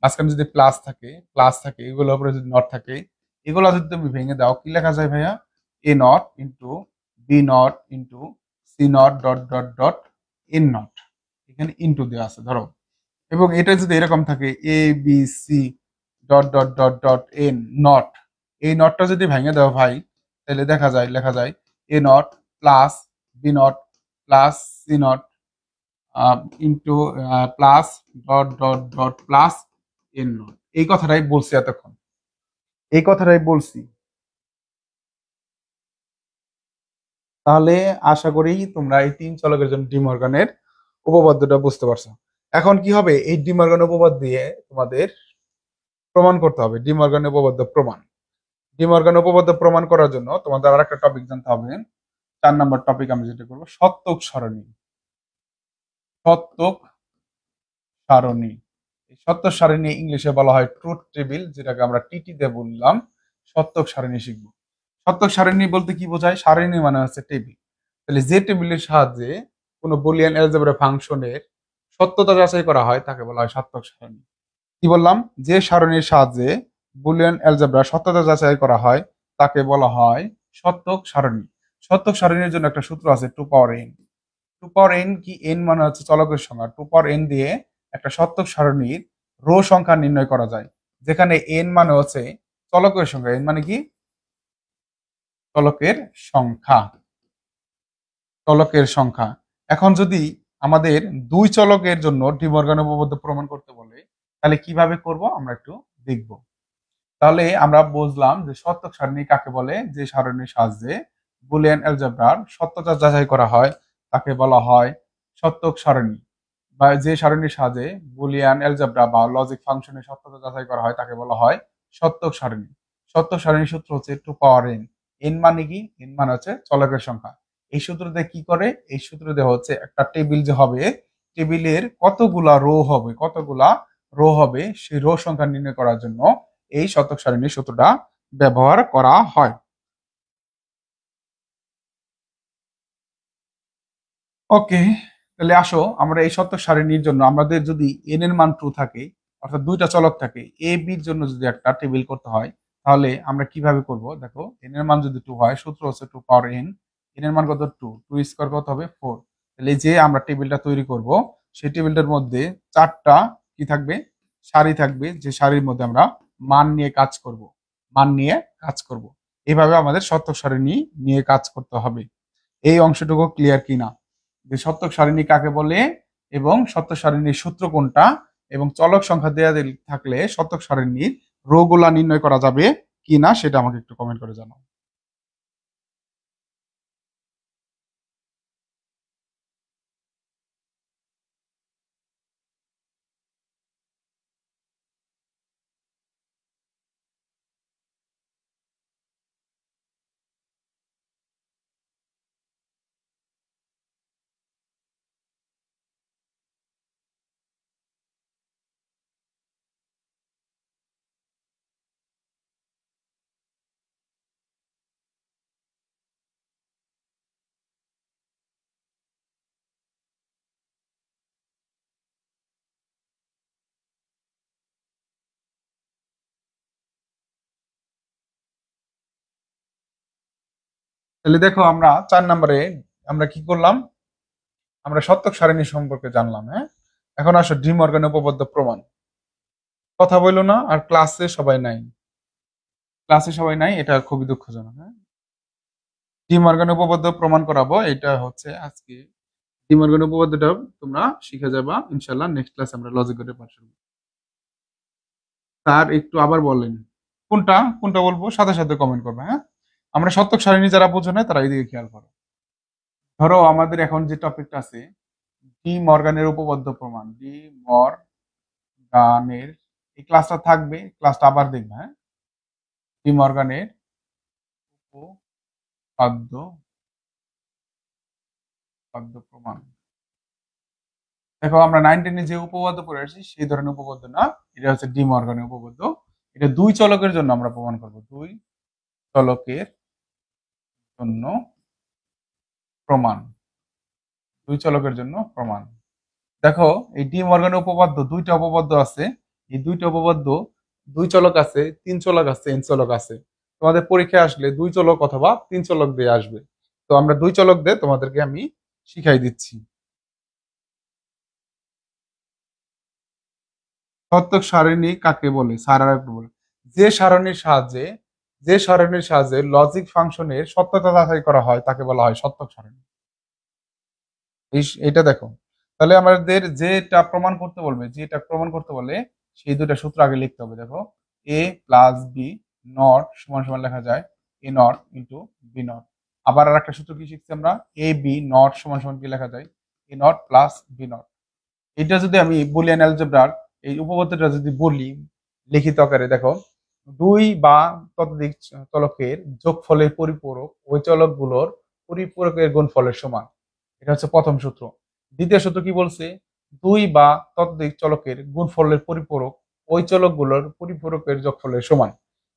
মাঝখানে যদি প্লাস থাকে, এগুলোর উপরে যদি নট থাকে, এগুলো যদি তুমি ভেঙে দাও কি লেখা যায় ভাইয়া, A not into B not into C not dot dot dot N not. এখানে ইন্টু দেওয়া আছে ধরো। এবং এটা যদি এরকম থাকে A B C dot dot dot dot N not, এই নটটা যদি ভেঙে দাও ভাই, তাহলে দেখা যায় লেখা যায় A not plus B not plus C not into plus dot dot dot plus N not, এই কথাটাই বলছি এতক্ষণ, এই কথাটাই বলছি। তাহলে আশা করি তোমরা এই তিন চলকের জন্য ডি মর্গানের উপপাদ্যটা বুঝতে পারছো। এখন কি হবে, এই ডি মর্গান উপপাদ্য দিয়ে তোমাদের প্রমাণ করতে হবে ডি মর্গান উপপাদ্য প্রমাণ। ডি মর্গান উপপাদ্য প্রমাণ করার জন্য তোমাদের আর একটা টপিক জানতে হবে। 4 নম্বর টপিক আমি যেটা করবো, সত্যক সারণী। সত্যক সারণী, এই সত্যক সারণী ইংলিশে বলা হয় ট্রুথ টেবিল, যেটাকে আমরা টিটি দিয়ে বললাম। সত্যক সারণী শিখবো। সত্যক সারণী বলতে কি বোঝায়? সারণী মানে হচ্ছে টেবিল। তাহলে যে টেবিলের সাহায্যে কোনো বুলিয়ান অ্যালজেব্রা ফাংশনের সত্যতা যাচাই করা হয় তাকে বলা হয় সত্যক সারণী। কি বললাম? যে সারণীর সাহায্যে বুলিয়ান অ্যালজেব্রা সত্যতা যাচাই করা হয় তাকে বলা হয় সত্যক সারণী। সত্যক সারণীর জন্য একটা সূত্র আছে, 2 পাওয়ার n। 2 পাওয়ার n কি? n মানে হচ্ছে চলকের সংখ্যা। 2 পাওয়ার n দিয়ে একটা সত্যক সারণীর রো সংখ্যা নির্ণয় করা যায়, যেখানে n মানে হচ্ছে চলকের সংখ্যা। n মানে কি? চলকের সংখ্যা। চলকের সংখ্যা। এখন যদি আমাদের দুই চলকের জন্য ডি মর্গান উপপাদ্য প্রমাণ করতে বলে, তাহলে কিভাবে করব আমরা একটু দেখব। তাহলে আমরা বুঝলাম যে সত্যক সারণী কাকে বলে, যে সারণীর সাহায্যে বুলিয়ান অ্যালজেব্রার সত্যতা যাচাই করা হয় তাকে বলা হয় সত্যক সারণী। বা যে সারণীর সাহায্যে বুলিয়ান অ্যালজেব্রা বা লজিক ফাংশনের সত্যতা যাচাই করা হয় তাকে বলা হয় সত্যক সারণী। সত্যক সারণীর সূত্র হচ্ছে 2 পাওয়ার n। n মানে কি? n মানে হচ্ছে চলকের সংখ্যা। এই সূত্র দিয়ে কি করে? এই সূত্র দিয়ে হচ্ছে একটা টেবিল যে হবে, টেবিলের কতগুলা রো হবে সেই রো সংখ্যা নির্ণয় করার জন্য এই শতক সারণীর সূত্রটা ব্যবহার করা হয়। ওকে, তাহলে আসো আমরা এই শতক সারণীর জন্য আমাদের যদি এন এর মান 2 থাকে, অর্থাৎ দুইটা চলক থাকে, এ বির জন্য যদি একটা টেবিল করতে হয়, তাহলে আমরা কিভাবে করব? দেখো, এন এর মান যদি 2 হয়, সূত্র হচ্ছে 2 পাওয়ার n। এন এর মান কত? 2। 2 স্কয়ার কত হবে? 4। তাহলে এই যে আমরা টেবিলটা তৈরি করব, সেই টেবিলটার মধ্যে 4টা কি থাকবে? সারি থাকবে, যে সারির মধ্যে আমরা মান নিয়ে কাজ করব। মান নিয়ে কাজ করব। এইভাবে আমাদের শতক সারণী নিয়ে কাজ করতে হবে। এই অংশটুকু ক্লিয়ার কিনা, যে শতক সারণী কাকে বলে এবং শতক সারণীর সূত্র কোনটা, এবং চলক সংখ্যা দেয়া থাকলে শতক সারণীর রো গুলা নির্ণয় করা যাবে কিনা, সেটা আমাকে একটু কমেন্ট করে জানাও। তাহলে দেখো, আমরা 4 নম্বরে আমরা কি করলাম? আমরা শতক সারণী সম্পর্কে জানলাম। হ্যাঁ, এখন আসো ডি মর্গান উপপাদ্য প্রমাণ। কথা বললো না, আর ক্লাসে সবাই নাই। ক্লাসে সবাই নাই, এটা খুবই দুঃখজনক। হ্যাঁ, ডি মর্গান উপপাদ্য প্রমাণ করাবো, এটা হচ্ছে আজকে ডি মর্গান উপপাদ্যটা তোমরা শিখে যাবা ইনশাল্লাহ। নেক্সট ক্লাস আমরা লজিক করে পাঠ করব। তার একটু আবার বলেন কোনটা কোনটা বলবো, সাথে সাথে কমেন্ট করবে। হ্যাঁ, আমরা শতক সারণী যারা বোঝো না তারা এইদিকে খেয়াল করো। ধরো আমাদের এখন যে টপিকটা আছে, ডি মর্গানের উপপাদ্য প্রমাণ। ডি মর্গানের, এই ক্লাসটা থাকবে, ক্লাসটা আবার দেখবে। হ্যাঁ, ডি মর্গানের উপপাদ্য উপপাদ্য প্রমাণ। দেখো, আমরা 9-10 যে উপপাদ্য পড়ে আসছি সেই ধরনের উপপাদ্য না, এটা হচ্ছে ডি মর্গানের উপপাদ্য। এটা দুই চলকের জন্য আমরা প্রমাণ করব। দুই চলকের জন্য প্রমাণ। দুই চলকের জন্য প্রমাণ। দেখো, এই ডি মর্গানের উপপাদ্য, দুইটা উপপাদ্য আছে। এই দুইটা উপপাদ্য, দুই চলক আছে, তিন চলক আছে, এন চলক আছে। তোমাদের পরীক্ষায় আসলে দুই চলক অথবা তিন চলক দিয়ে আসবে। তো আমরা দুই চলক দিয়ে তোমাদেরকে আমি শিখাই দিচ্ছি। সত্যক সারণী কাকে বলে? বলে যে সারণীর সাহায্যে লজিক ফাংশনের সত্যতা যাচাই করা হয় তাকে বলা হয় সত্যক সারণী। এটা দেখো, তাহলে আমাদের যেটা প্রমাণ করতে বলবে, যেটা প্রমাণ করতে বলে সেই দুটা সূত্র আগে লিখতে হবে। দেখো, এ প্লাস বি নট সমান সমান লেখা যায় A not into B not. আবার আর একটা সূত্র কি শিখছি আমরা, এ বি নট সমান সমান কি লেখা যায় A not plus B not. এটা যদি আমি বুলিয়ান অ্যালজেব্রার এই উপপাদ্যটা যদি বলি লিখিত আকারে, দেখো, দুই বা ততোধিক চলকের যোগফলের পরিপূরক ওই চলকগুলোর পরিপূরকের গুণফলের সমান। এটা হচ্ছে প্রথম সূত্র। দ্বিতীয় সূত্র কি বলছে, দুই বা ততোধিক চলকের গুণফলের পরিপূরক ওই চলকগুলোর পরিপূরকের যোগফলের সমান।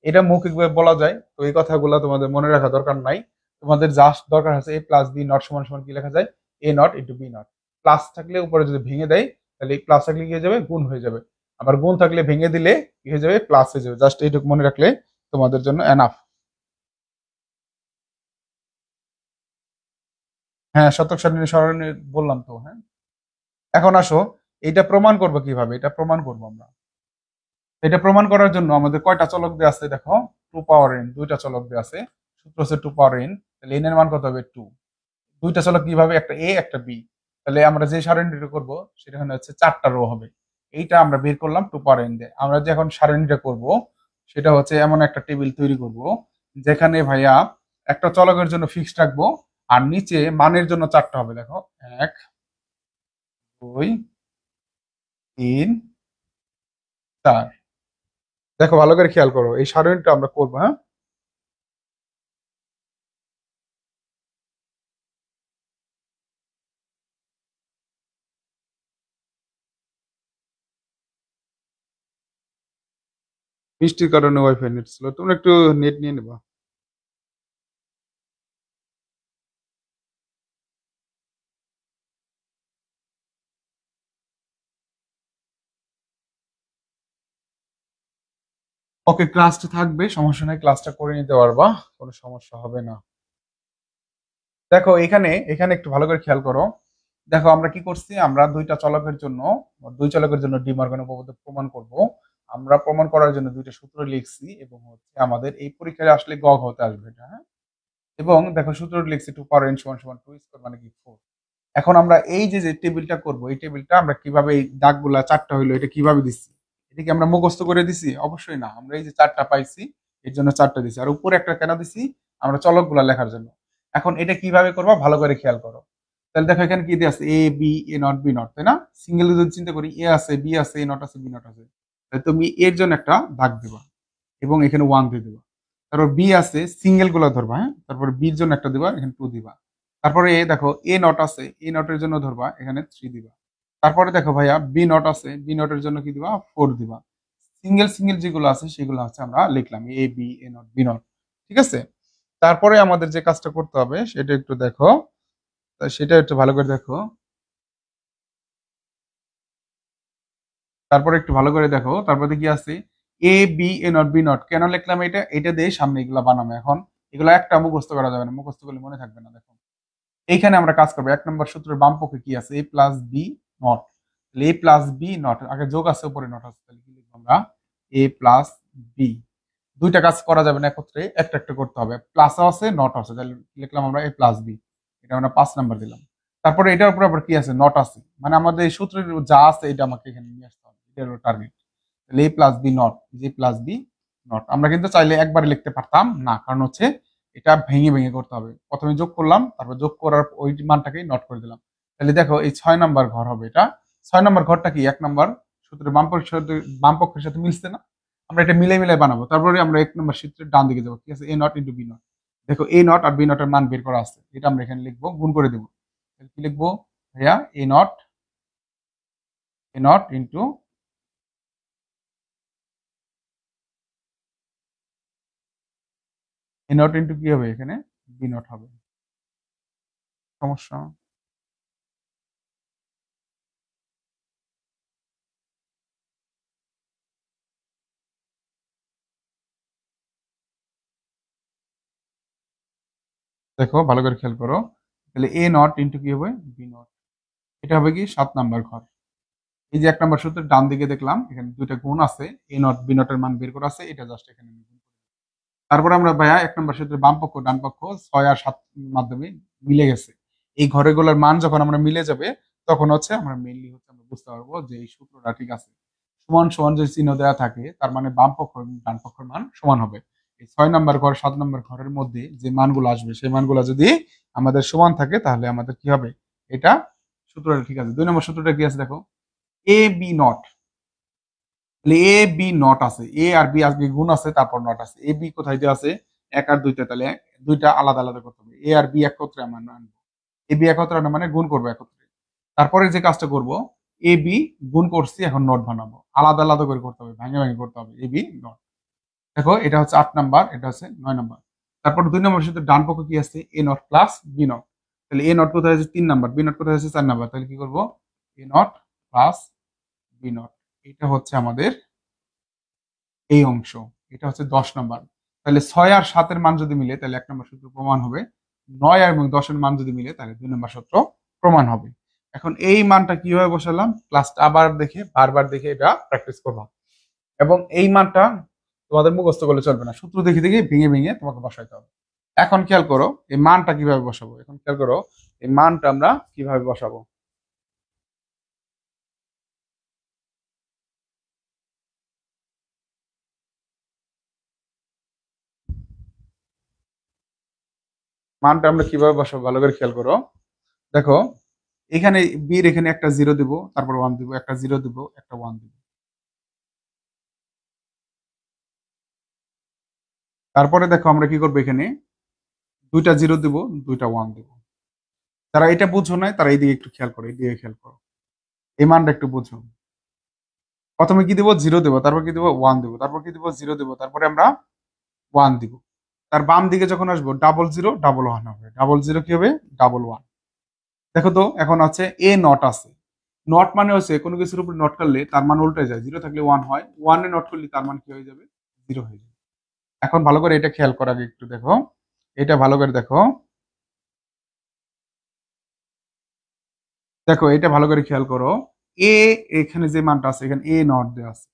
এটা মৌখিকভাবে বলা যায়, তো এই কথাগুলো তোমাদের মনে রাখা দরকার নাই। তোমাদের জাস্ট দরকার আছে এ প্লাস বি নট সমান সমান কি লেখা যায় A not into B not. Plus থাকলে উপরে যদি ভেঙে দেয় তাহলে এই প্লাস থাকলে কি হয়ে যাবে গুণ হয়ে যাবে, আবার গুণ থাকলে ভেঙে দিলে কি হয়ে যাবে প্লাস হয়ে যাবে। জাস্ট এইটুকু মনে রাখলে তোমাদের জন্য এনাফ। হ্যাঁ, শতক সারণী সরণি বললাম তো। হ্যাঁ, এখন আসো, এটা প্রমাণ করবো কিভাবে, এটা প্রমাণ করবো আমরা। এটা প্রমাণ করার জন্য আমাদের কয়টা চলক দেওয়া আছে, দেখো, টু পাওয়ার এন, দুইটা চলক দেওয়া আছে। সূত্র হচ্ছে টু পাওয়ার এন, তাহলে এন এর মান কত হবে টু। দুইটা চলক কিভাবে, একটা এ একটা বি। তাহলে আমরা যে সারণীটা করবো সেটা হচ্ছে চারটা রো হবে। এইটা আমরা বের করলাম টু পাওয়ার এন দিয়ে। আমরা যে এখন সারণীটা করব সেটা হচ্ছে এমন একটা টেবিল তৈরি করব যেখানে ভাইয়া একটা চলকের জন্য ফিক্সড রাখবো আর নিচে মানের জন্য চারটা হবে। দেখো, এক, দুই, তিন, চার। দেখো ভালো করে খেয়াল করো, এই সারণীটা আমরা করবো। হ্যাঁ, বৃষ্টির কারণে ওয়াইফাই নেট ছিল, তোমরা একটু নেট নিয়ে নেবা। ওকে, ক্লাসটা থাকবে, সমস্যা নেই, ক্লাসটা করে নিতে পারবা, কোনো সমস্যা হবে না। দেখো এখানে এখানে একটু ভালো করে খেয়াল করো। দেখো আমরা কি করছি, আমরা দুই চলকের জন্য ডি মর্গান উপপাদ্য প্রমাণ করব। আমরা প্রমাণ করার জন্য দুইটা সূত্র লিখছি এবং হচ্ছে আমাদের এই পরীক্ষায় আসলে গগ হতে আসবে এটা। হ্যাঁ, এবং দেখো সূত্র লিখছি টু পাওয়ার এন সমান সমান টু স্কয়ার মানে কি ফোর। এখন আমরা এই যে যে টেবিলটা করব, এই টেবিলটা আমরা কিভাবে, এই দাগগুলা চারটা হইলো এটা কিভাবে দিচ্ছি, এটা কি আমরা মুখস্থ করে দিছি? অবশ্যই না, আমরা এই যে চারটা পাইছি এর জন্য চারটা দিছি, আর উপরে একটা কেন দিছি, আমরা চলকগুলা লেখার জন্য। এখন এটা কিভাবে করবো ভালো করে খেয়াল করো। তাহলে দেখো এখানে কি দিয়ে আছে A B A not B not, তাই না? সিঙ্গেল যদি চিন্তা করি, এ আছে বি আছে এ নট আছে বি নট আছে, তাহলে তুমি এর জন্য একটা দাগ দিবা এবং এখানে ওয়ান দিয়ে দিবা। তারপর বি আছে, সিঙ্গেল গুলা ধরবা। হ্যাঁ, তারপর বির জন্য একটা দিবা, এখানে টু দিবা। তারপরে দেখো এ নট আছে, এ নটের জন্য ধরবা, এখানে থ্রি দিবা। তারপরে দেখো ভাইয়া বি নট আছে, বি নটের জন্য কি দিবা, ফোর দিবা। সিঙ্গেল সিঙ্গেল যেগুলো আছে সেগুলো হচ্ছে আমরা লিখলাম A B A not B not. ঠিক আছে, তারপরে আমাদের যে কাজটা করতে হবে সেটা একটু দেখো, তা সেটা একটু ভালো করে দেখো। তারপরে একটু ভালো করে দেখো, তারপরে কি আছে A B A not B not, কেন লিখলাম এটা, এটা দিয়ে সামনে এগুলা বানাবো। এখন এগুলো একটা মুখস্থ করা যাবে না, মুখস্থ করলে মনে থাকবে না। দেখো এইখানে আমরা কাজ করবো, এক নম্বর সূত্রের বাম পক্ষে কি আছে, A plus B not. A plus B not, আগে যোগ আছে উপরে নট আছে, তাহলে কি লিখবো আমরা এ প্লাস বি। দুইটা কাজ করা যাবে না একত্রে, একটা একটা করতে হবে। প্লাস আছে নট আছে, তাহলে লিখলাম আমরা এ প্লাস বি। এটা আমরা 5 নাম্বার দিলাম। তারপরে এটার উপর আবার কি আছে, নট আছে, মানে আমাদের এই সূত্রের যা আছে এটা আমাকে এখানে নিয়ে আসতে হবে, এটা হলো টার্গেট। তাহলে এ প্লাস বি নট, যে প্লাস বি নট। আমরা কিন্তু চাইলে একবারে লিখতে পারতাম না, কারণ হচ্ছে এটা ভেঙে ভেঙে করতে হবে। প্রথমে যোগ করলাম, তারপর যোগ করার ওই মানটাকেই নট করে দিলাম। তাহলে দেখো এই 6 নাম্বার ঘর হবে এটা। 6 নাম্বার ঘরটা কি, 1 নাম্বার সূত্রের বাম পক্ষের সাথে মিলছে না, আমরা এটা মিলাই মিলাই বানাবো। তারপরে আমরা 1 নাম্বার সূত্রের ডান দিকে যাবো, ঠিক আছে, A not into B not. দেখো এ নট আর বি নটের মান বের করা আছে, এটা আমরা এখানে লিখবো, গুণ করে দেবো। তাহলে কি লিখবো ভাইয়া, A not into A not into কি হবে, এখানে বি নট হবে। সমস্যা, দেখো ভালো করে খেয়াল করো। তাহলে এ নট ইন্টু কি হবে বি নট, এটা হবে কি 7 নাম্বার ঘর। এই যে 1 নাম্বার সূত্রের ডান দিকে দেখলাম এখানে দুইটা গুণ আছে, এ নট বি নটের মান বের করা আছে, এটা জাস্ট এখানে আমি গুণ করব। তারপরে আমরা ভাইয়া 1 নাম্বার সূত্রের বাম পক্ষ ডান পক্ষ 6 আর 7 মাধ্যমে মিলে গেছে। এই ঘরগুলোর মান যখন আমরা মিলে যাবে তখন হচ্ছে আমরা মেইনলি হচ্ছে আমরা বুঝতে পারবো যে এই সূত্রটা ঠিক আছে। সমান সমান যে চিহ্ন দেওয়া থাকে তার মানে বাম পক্ষ এবং ডান পক্ষের মান সমান হবে। এই 6 নম্বর ঘর 7 নম্বর ঘরের মধ্যে যে মানগুলো আসবে সেই মানগুলো যদি আমাদের সমান থাকে তাহলে আমাদের কি হবে, এটা সূত্রটা ঠিক আছে। 2 নম্বর সূত্রটা কি আছে দেখো, এ বি নট, তাহলে এ বি নট আছে, এ আর বি আজকে গুণ আছে তারপর নট আছে। এ বি কোথায় দিয়ে আছে, 1 আর 2তে, তাহলে দুইটা আলাদা আলাদা করতে হবে। এ আর বি একত্রে আমরা আনবো, এ বি একত্রে আনবো মানে গুণ করবো একত্রে। তারপরে যে কাজটা করব, এ বি গুণ করছি এখন নট বানাবো, আলাদা আলাদা করে করতে হবে, ভাঙে ভাঙে করতে হবে। এ বি নট, দেখো এটা হচ্ছে 8 নাম্বার, এটা হচ্ছে 9 নাম্বার। তারপর 2 নম্বর সাথে ডান পক্ষ কি আছে, A not plus B not, তাহলে এ নট কোথায় আছে 3 নাম্বার, বি নট কোথায় আছে 4 নাম্বার, তাহলে কি করবো, এ নট প্লাস বি নট। এটা হচ্ছে আমাদের এই অংশ, এটা হচ্ছে 10 নাম্বার। তাহলে 6 আর 7-এর মান যদি মিলে তাহলে 1 নম্বর সূত্র প্রমাণ হবে, 9 এবং 10-এর মান যদি মিলে তাহলে 2 নম্বর সূত্র প্রমাণ হবে। এখন এই মানটা কিভাবে বসালাম, ক্লাসটা আবার দেখে বারবার দেখে এটা প্র্যাকটিস করবা, এবং এই মানটা তোমাদের মুখস্থ করলে চলবে না, সূত্র দেখে দেখে ভেঙে ভেঙে তোমাকে বসাইতে হবে। এখন খেয়াল করো এই মানটা কিভাবে বসাবো, এখন খেয়াল করো এই মানটা আমরা কিভাবে বসাবো। মানটা আমরা কিভাবে বসাবো ভালো করে খেয়াল করো। দেখো এখানে বির এখানে একটা 0 দিব, তারপর 1 দিব, একটা 0 দিব, একটা 1 দিব। তারপরে দেখো আমরা কি করবো, এখানে দুইটা 0 দিব, দুইটা 1 দিব। যারা এটা বুঝো নাই তারা এইদিকে একটু খেয়াল করো, এইদিকে খেয়াল করো, এই মানটা একটু বুঝো। প্রথমে কি দিব, 0 দেবো, তারপর কি দিব, 1 দিব, তারপর কি দিব, 0 দেবো, তারপরে আমরা 1 দিব। তার বাম দিকে যখন আসবো, ডাবল 0 ডাবল 1 হবে, ডাবল 0 কি হবে, ডাবল 1। দেখো তো এখন আছে এ নট আছে, নট মানে হচ্ছে কোনো কিছুর উপর নট করলে তার মান উল্টে যায়, 0 থাকলে 1 হয়, 1 এ নট করলে তার মান কি হয়ে যাবে, 0 হয়ে যাবে। এখন ভালো করে এটা খেয়াল করার আগে একটু দেখো, এটা ভালো করে দেখো, দেখো এটা ভালো করে খেয়াল করো। এ এখানে যে মানটা আছে এখানে এ নট দেওয়া আছে,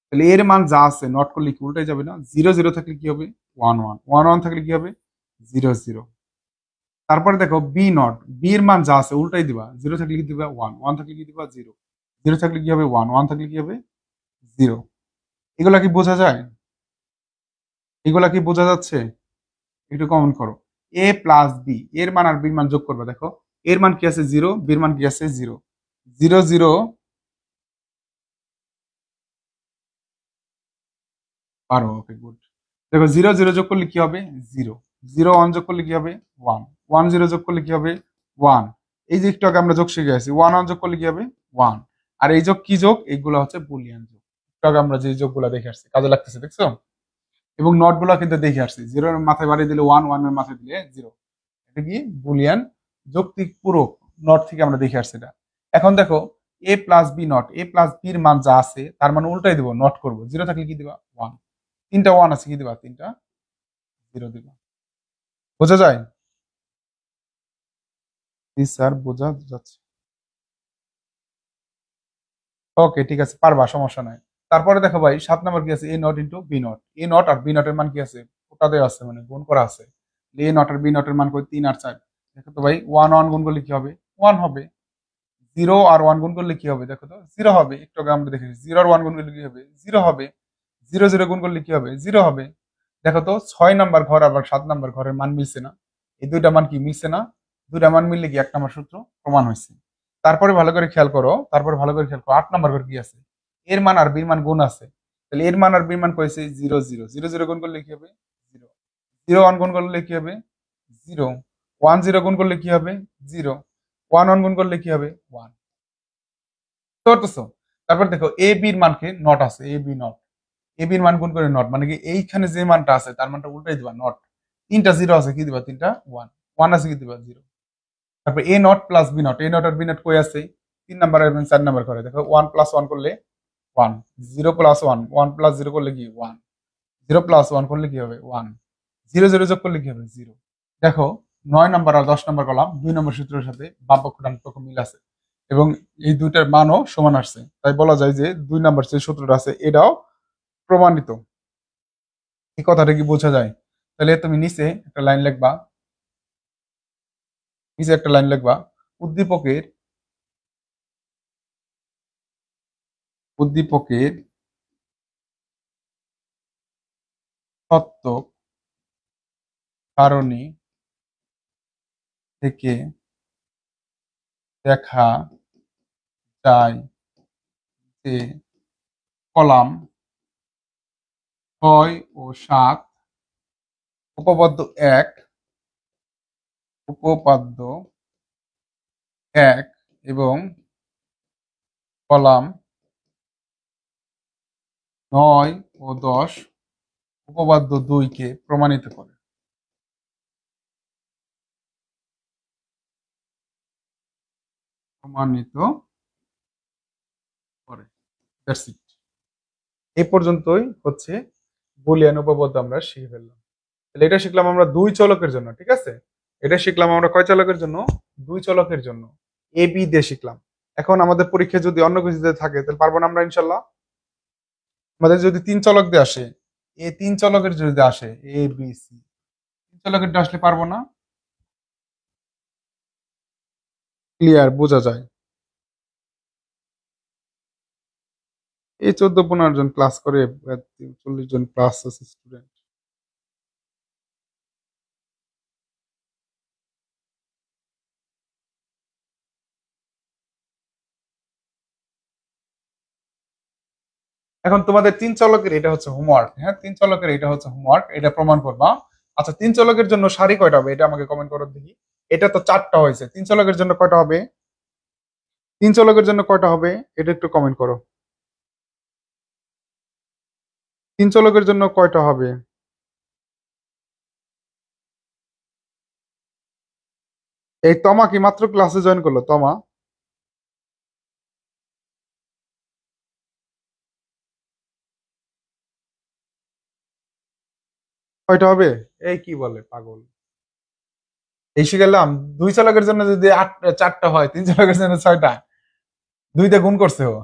তাহলে এর মান যা আছে নট করলে কি উল্টে যাবে না, 0 0 থাকলে কি হবে, 1 1 1 1 থাকলে কি হবে, 0 0। তারপরে দেখো বি নট, বি এর মান যা আছে উল্টাই দিবা, 0 থাকলে কি দিবা 1 1 থাকলে কি দিবা 0 0 থাকলে কি হবে 1 1 থাকলে কি হবে 0। এগুলা কি বোঝা যায়, এগুলা কি বোঝা যাচ্ছে, একটু কমেন্ট করো। এ প্লাস বি, এর মান আর বির মান যোগ করবে, দেখো এর মান কি আছে 0, বির মান কি আছে 0 0 0, পারো, ওকে গুড। দেখো 0 0 যোগ করলে কি হবে 0 0 1 যোগ করলে কি হবে 1 1 0 যোগ করলে কি হবে 1। এই যে একটু আগে আমরা যোগ শিখে গেছি, 1 1 যোগ করলে কি হবে 1। আর এই যোগ কি যোগ, এইগুলো হচ্ছে বুলিয়ান যোগ। একটু আগে আমরা যে যোগগুলো দেখে আসছি কাজে লাগতেছে, দেখছো। এবং নট গুলো কিন্তু দেখে আসছি, 0 এর মাথায় বাড়িয়ে দিলে 1 1 এর মাথায় দিলে 0, এটা কি বুলিয়ান যৌক্তিক পূরক, নট থেকে আমরা দেখে আসছি এটা। এখন দেখো A plus B not, A plus বির মান যা আছে তার মান উল্টাই দিব, নট করবো, 0 থাকলে কি দিবা 1, তিনটা 1 আছে কি দিবা, তিনটা 0 দিবা। বোঝা যায়, জি স্যার বোঝা যাচ্ছে, ওকে ঠিক আছে, পারবা, সমস্যা নাই। তারপরে দেখো ভাই 7 নম্বর কি আছে, A not into B not, A naught আর বি নটের মান কি আছে, ওটা দেওয়া আছে মানে গুণ করা আছে। এ নট আর বি নটের মান কই 3 আর 4, দেখো তো ভাই 1 1 গুণ করলে কি হবে 1 হবে, 0 আর 1 গুণ করলে কি হবে, দেখো তো 0 হবে, একটু আগে আমরা দেখেছি 0 আর 1 গুণ করলে কি হবে 0 হবে, 0 0 গুণ করলে কি হবে 0 হবে। দেখো তো 6 নাম্বার ঘর আবার 7 নাম্বার ঘরের মান মিলছে না, এই দুইটা মান কি মিলছে না, দুইটা মান মিললে কি 1 নম্বর সূত্র প্রমাণ হয়েছে। তারপরে ভালো করে খেয়াল করো, তারপরে ভালো করে খেয়াল করো 8 নম্বর ঘর কি আছে, এর মান আর বির মান গুণ আছে, তাহলে এর মান আর বির মান কইছে 0 0 0 0 গুণ করলে কি হবে 0 0 1 গুণ করলে কি হবে 0 1 0 গুণ করলে কি হবে 0 1 1 গুণ করলে কি হবে 1, করতেছো। তারপর দেখো এ বির মানকে নট আছে, এ বি নট, এ বির মান গুণ করে নট মানে কি এইখানে যে মানটা আছে তার মানটা উল্টাই দিবা নট, তিনটা 0 আছে কি দিবা তিনটা 1 1 আছে কি দিবা 0। তারপর A not plus B not, A naught আর বি নট কই আছে 3 নাম্বার এবং 4 নাম্বার করে, দেখো 1 প্লাস 1 করলে 1, 0 প্লাস 1 1 প্লাস 0 করলে কি 1, 0 প্লাস 1 করলে কি হবে 1, 0 0 যোগ করলে কি হবে 0। দেখো 9 নাম্বার আর 10 নাম্বার কলাম 2 নম্বর সূত্রের সাথে বাম পক্ষ ডান পক্ষ মিল আছে, এবং এই দুইটার মানও সমান আসছে, তাই বলা যায় যে 2 নাম্বার যে সূত্রটা আছে এটাও প্রমাণিত। এই কথাটা কি বোঝা যায়, তাহলে তুমি নিচে একটা লাইন লিখবা, নিচে একটা লাইন লিখবা, উদ্দীপকের উদ্দীপকের সত্যক সারণী থেকে দেখা যায় যে কলাম ৬ ও ৭ উপপাদ্য ১ উপপাদ্য ১ এবং কলাম ৯ ও ১০ উপপাদ্য ২ কে প্রমাণিত করে। প্রমাণিত করে। That's it. এই পর্যন্তই হচ্ছে বুলিয়ান উপপাদ্য আমরা শিখে ফেললাম। তাহলে এটা শিখলাম আমরা দুই চলকের জন্য, ঠিক আছে? এটা শিখলাম আমরা কয় চলকের জন্য? দুই চলকের জন্য। এ বি দিয়ে শিখলাম। এখন আমাদের পরীক্ষায় যদি অন্য কিছুতে থাকে তাহলে পারবো না আমরা ইনশাল্লাহ? আমাদের যদি তিন চলক দিয়ে আসে, এই তিন চলকের যদি আসে এ বি সি, তিন চলকের আসলে পারবো না? ক্লিয়ার, বোঝা যায়। এই ১৪-১৫ জন ক্লাস করে ৪০ জন প্লাস আছে স্টুডেন্ট। এখন তোমাদের তিন চলকের এটা হচ্ছে হোমওয়ার্ক। হ্যাঁ, তিন চলকের এটা হচ্ছে হোমওয়ার্ক, এটা প্রমাণ করবা। আচ্ছা, তিন চলকের জন্য সারি কয়টা হবে এটা আমাকে কমেন্ট করো দেখি। এটা তো চারটা হয়েছে, তিন চলকের জন্য কয়টা হবে? তিন চলকের জন্য কয়টা হবে এটা একটু কমেন্ট করো। তিন চলকের জন্য কয়টা হবে? এই তমা কি মাত্র ক্লাসে জয়েন করলো? তমা কয়টা হবে? এই কি বলে পাগল! এই শিখালাম দুই চলকের জন্য যদি চারটা হয়, তিন চলকের জন্য ছয়টা। দুইটা গুণ করছে ও।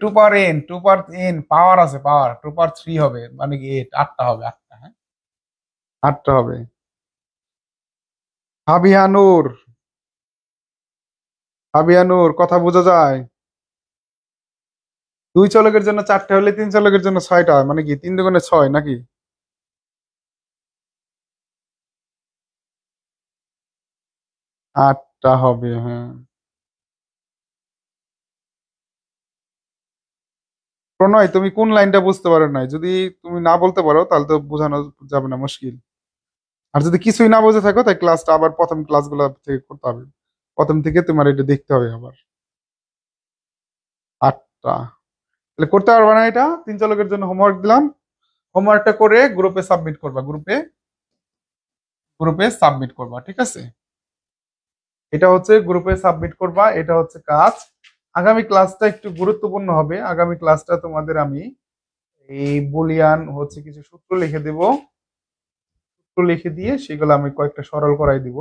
টু পাওয়ার এন, টু পাওয়ার এন পাওয়ার আছে, পাওয়ার টু পাওয়ার থ্রি হবে, মানে কি আটটা হবে, আটটা। হ্যাঁ, আটটা হবে। হাবিয়ানুর, হাবিয়ানুর কথা বোঝা যায়? দুই চলকের জন্য চারটা হলে তিন চলকের জন্য ছয়টা হয়, মানে কি তিন দুগুণে ছয় নাকি? আটটা হবে, হ্যাঁ। প্রণয়, তুমি কোন লাইনটা বুঝতে পারো নাই? যদি তুমি না বলতে পারো তাহলে তো বোঝানো যাবে না, মুশকিল। আর যদি কিছুই না বুঝে থাকো তাই ক্লাসটা আবার প্রথম ক্লাসগুলো থেকে করতে হবে, প্রথম থেকে তোমার এটা দেখতে হবে আবার। আটটা তাহলে করতে পারবে না? এটা তিন চলকের জন্য হোমওয়ার্ক দিলাম। হোমওয়ার্কটা করে গ্রুপে সাবমিট করবা, গ্রুপে গ্রুপে সাবমিট করবা, ঠিক আছে? এটা হচ্ছে গ্রুপে সাবমিট করবা, এটা হচ্ছে কাজ। আগামী ক্লাসটা একটু গুরুত্বপূর্ণ হবে। আগামী ক্লাসটা তোমাদের আমি এই বুলিয়ান হচ্ছে কিছু সূত্র লিখে দেব, সূত্র লিখে দিয়ে সেগুলো আমি কয়েকটা সরল করাই দিব।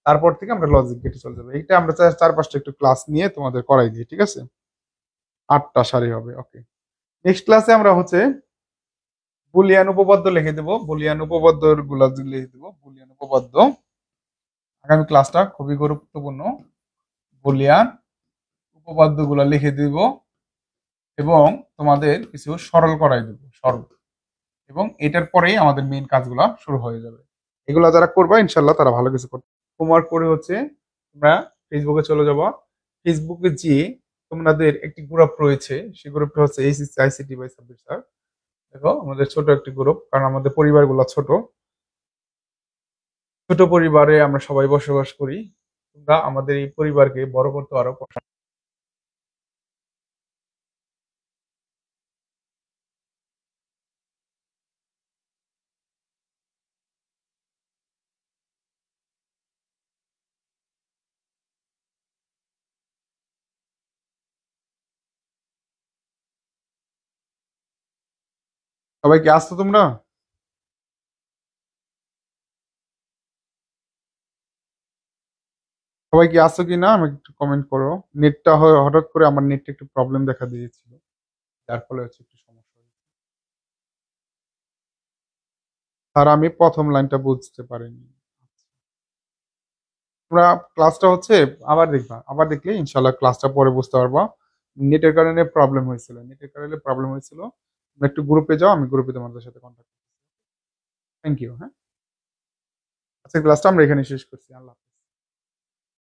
তারপর থেকে আমরা লজিক গেটে চলে যাবো। এইটা আমরা চার পাঁচটা একটু ক্লাস নিয়ে তোমাদের করাই দিই, ঠিক আছে? আটটা সারি হবে, ওকে। নেক্সট ক্লাসে আমরা হচ্ছে বুলিয়ান উপপাদ্য লিখে দেব, বুলিয়ান উপপাদ্য গুলা লিখে দেব, বুলিয়ান উপপাদ্য। আগামী ক্লাসটা খুবই গুরুত্বপূর্ণ। বুলিয়ান উপপাদ্য গুলা লিখে দিব এবং তোমাদের কিছু সরল করাই দেব, সরল। এবং এটার পরেই আমাদের মেইন কাজগুলা শুরু হয়ে যাবে। এগুলা যারা করবা ইনশাল্লাহ তারা ভালো কিছু করবে। হোমওয়ার্ক করে হচ্ছে তোমরা ফেসবুকে চলে যাবো। ফেসবুকে যে তোমাদের একটি গ্রুপ রয়েছে, সেই গ্রুপটা হচ্ছে HSC ICT by Sabbir sir. দেখো আমাদের ছোট একটি গ্রুপ, কারণ আমাদের পরিবারগুলো ছোট, ছোট পরিবারে আমরা সবাই বসবাস করি। তোমরা আমাদের এই পরিবারকে বড় করতে পারো। সবাই কি আসছো তোমরা? সবাই কি আসছো কি না আমাকে একটু কমেন্ট করো। নেটটা হঠাৎ করে আমার নেটটা একটু প্রবলেম দেখা দিয়েছিল, যার ফলে হচ্ছে একটু সমস্যা হয়েছে। আর আমি প্রথম লাইনটা বুঝতে পারিনি। তোমরা ক্লাসটা হচ্ছে আবার দেখবা, আবার দেখলে ইনশাল্লাহ ক্লাসটা পরে বুঝতে পারবা। নেটের কারণে প্রবলেম হয়েছিল, তোমরা একটু গ্রুপে যাও, আমি গ্রুপে তোমাদের সাথে কন্ট্যাক্ট। Thank you. হ্যাঁ, আজকের ক্লাসটা আমরা এখানে শেষ করছি। আল্লাহ হাফেজ।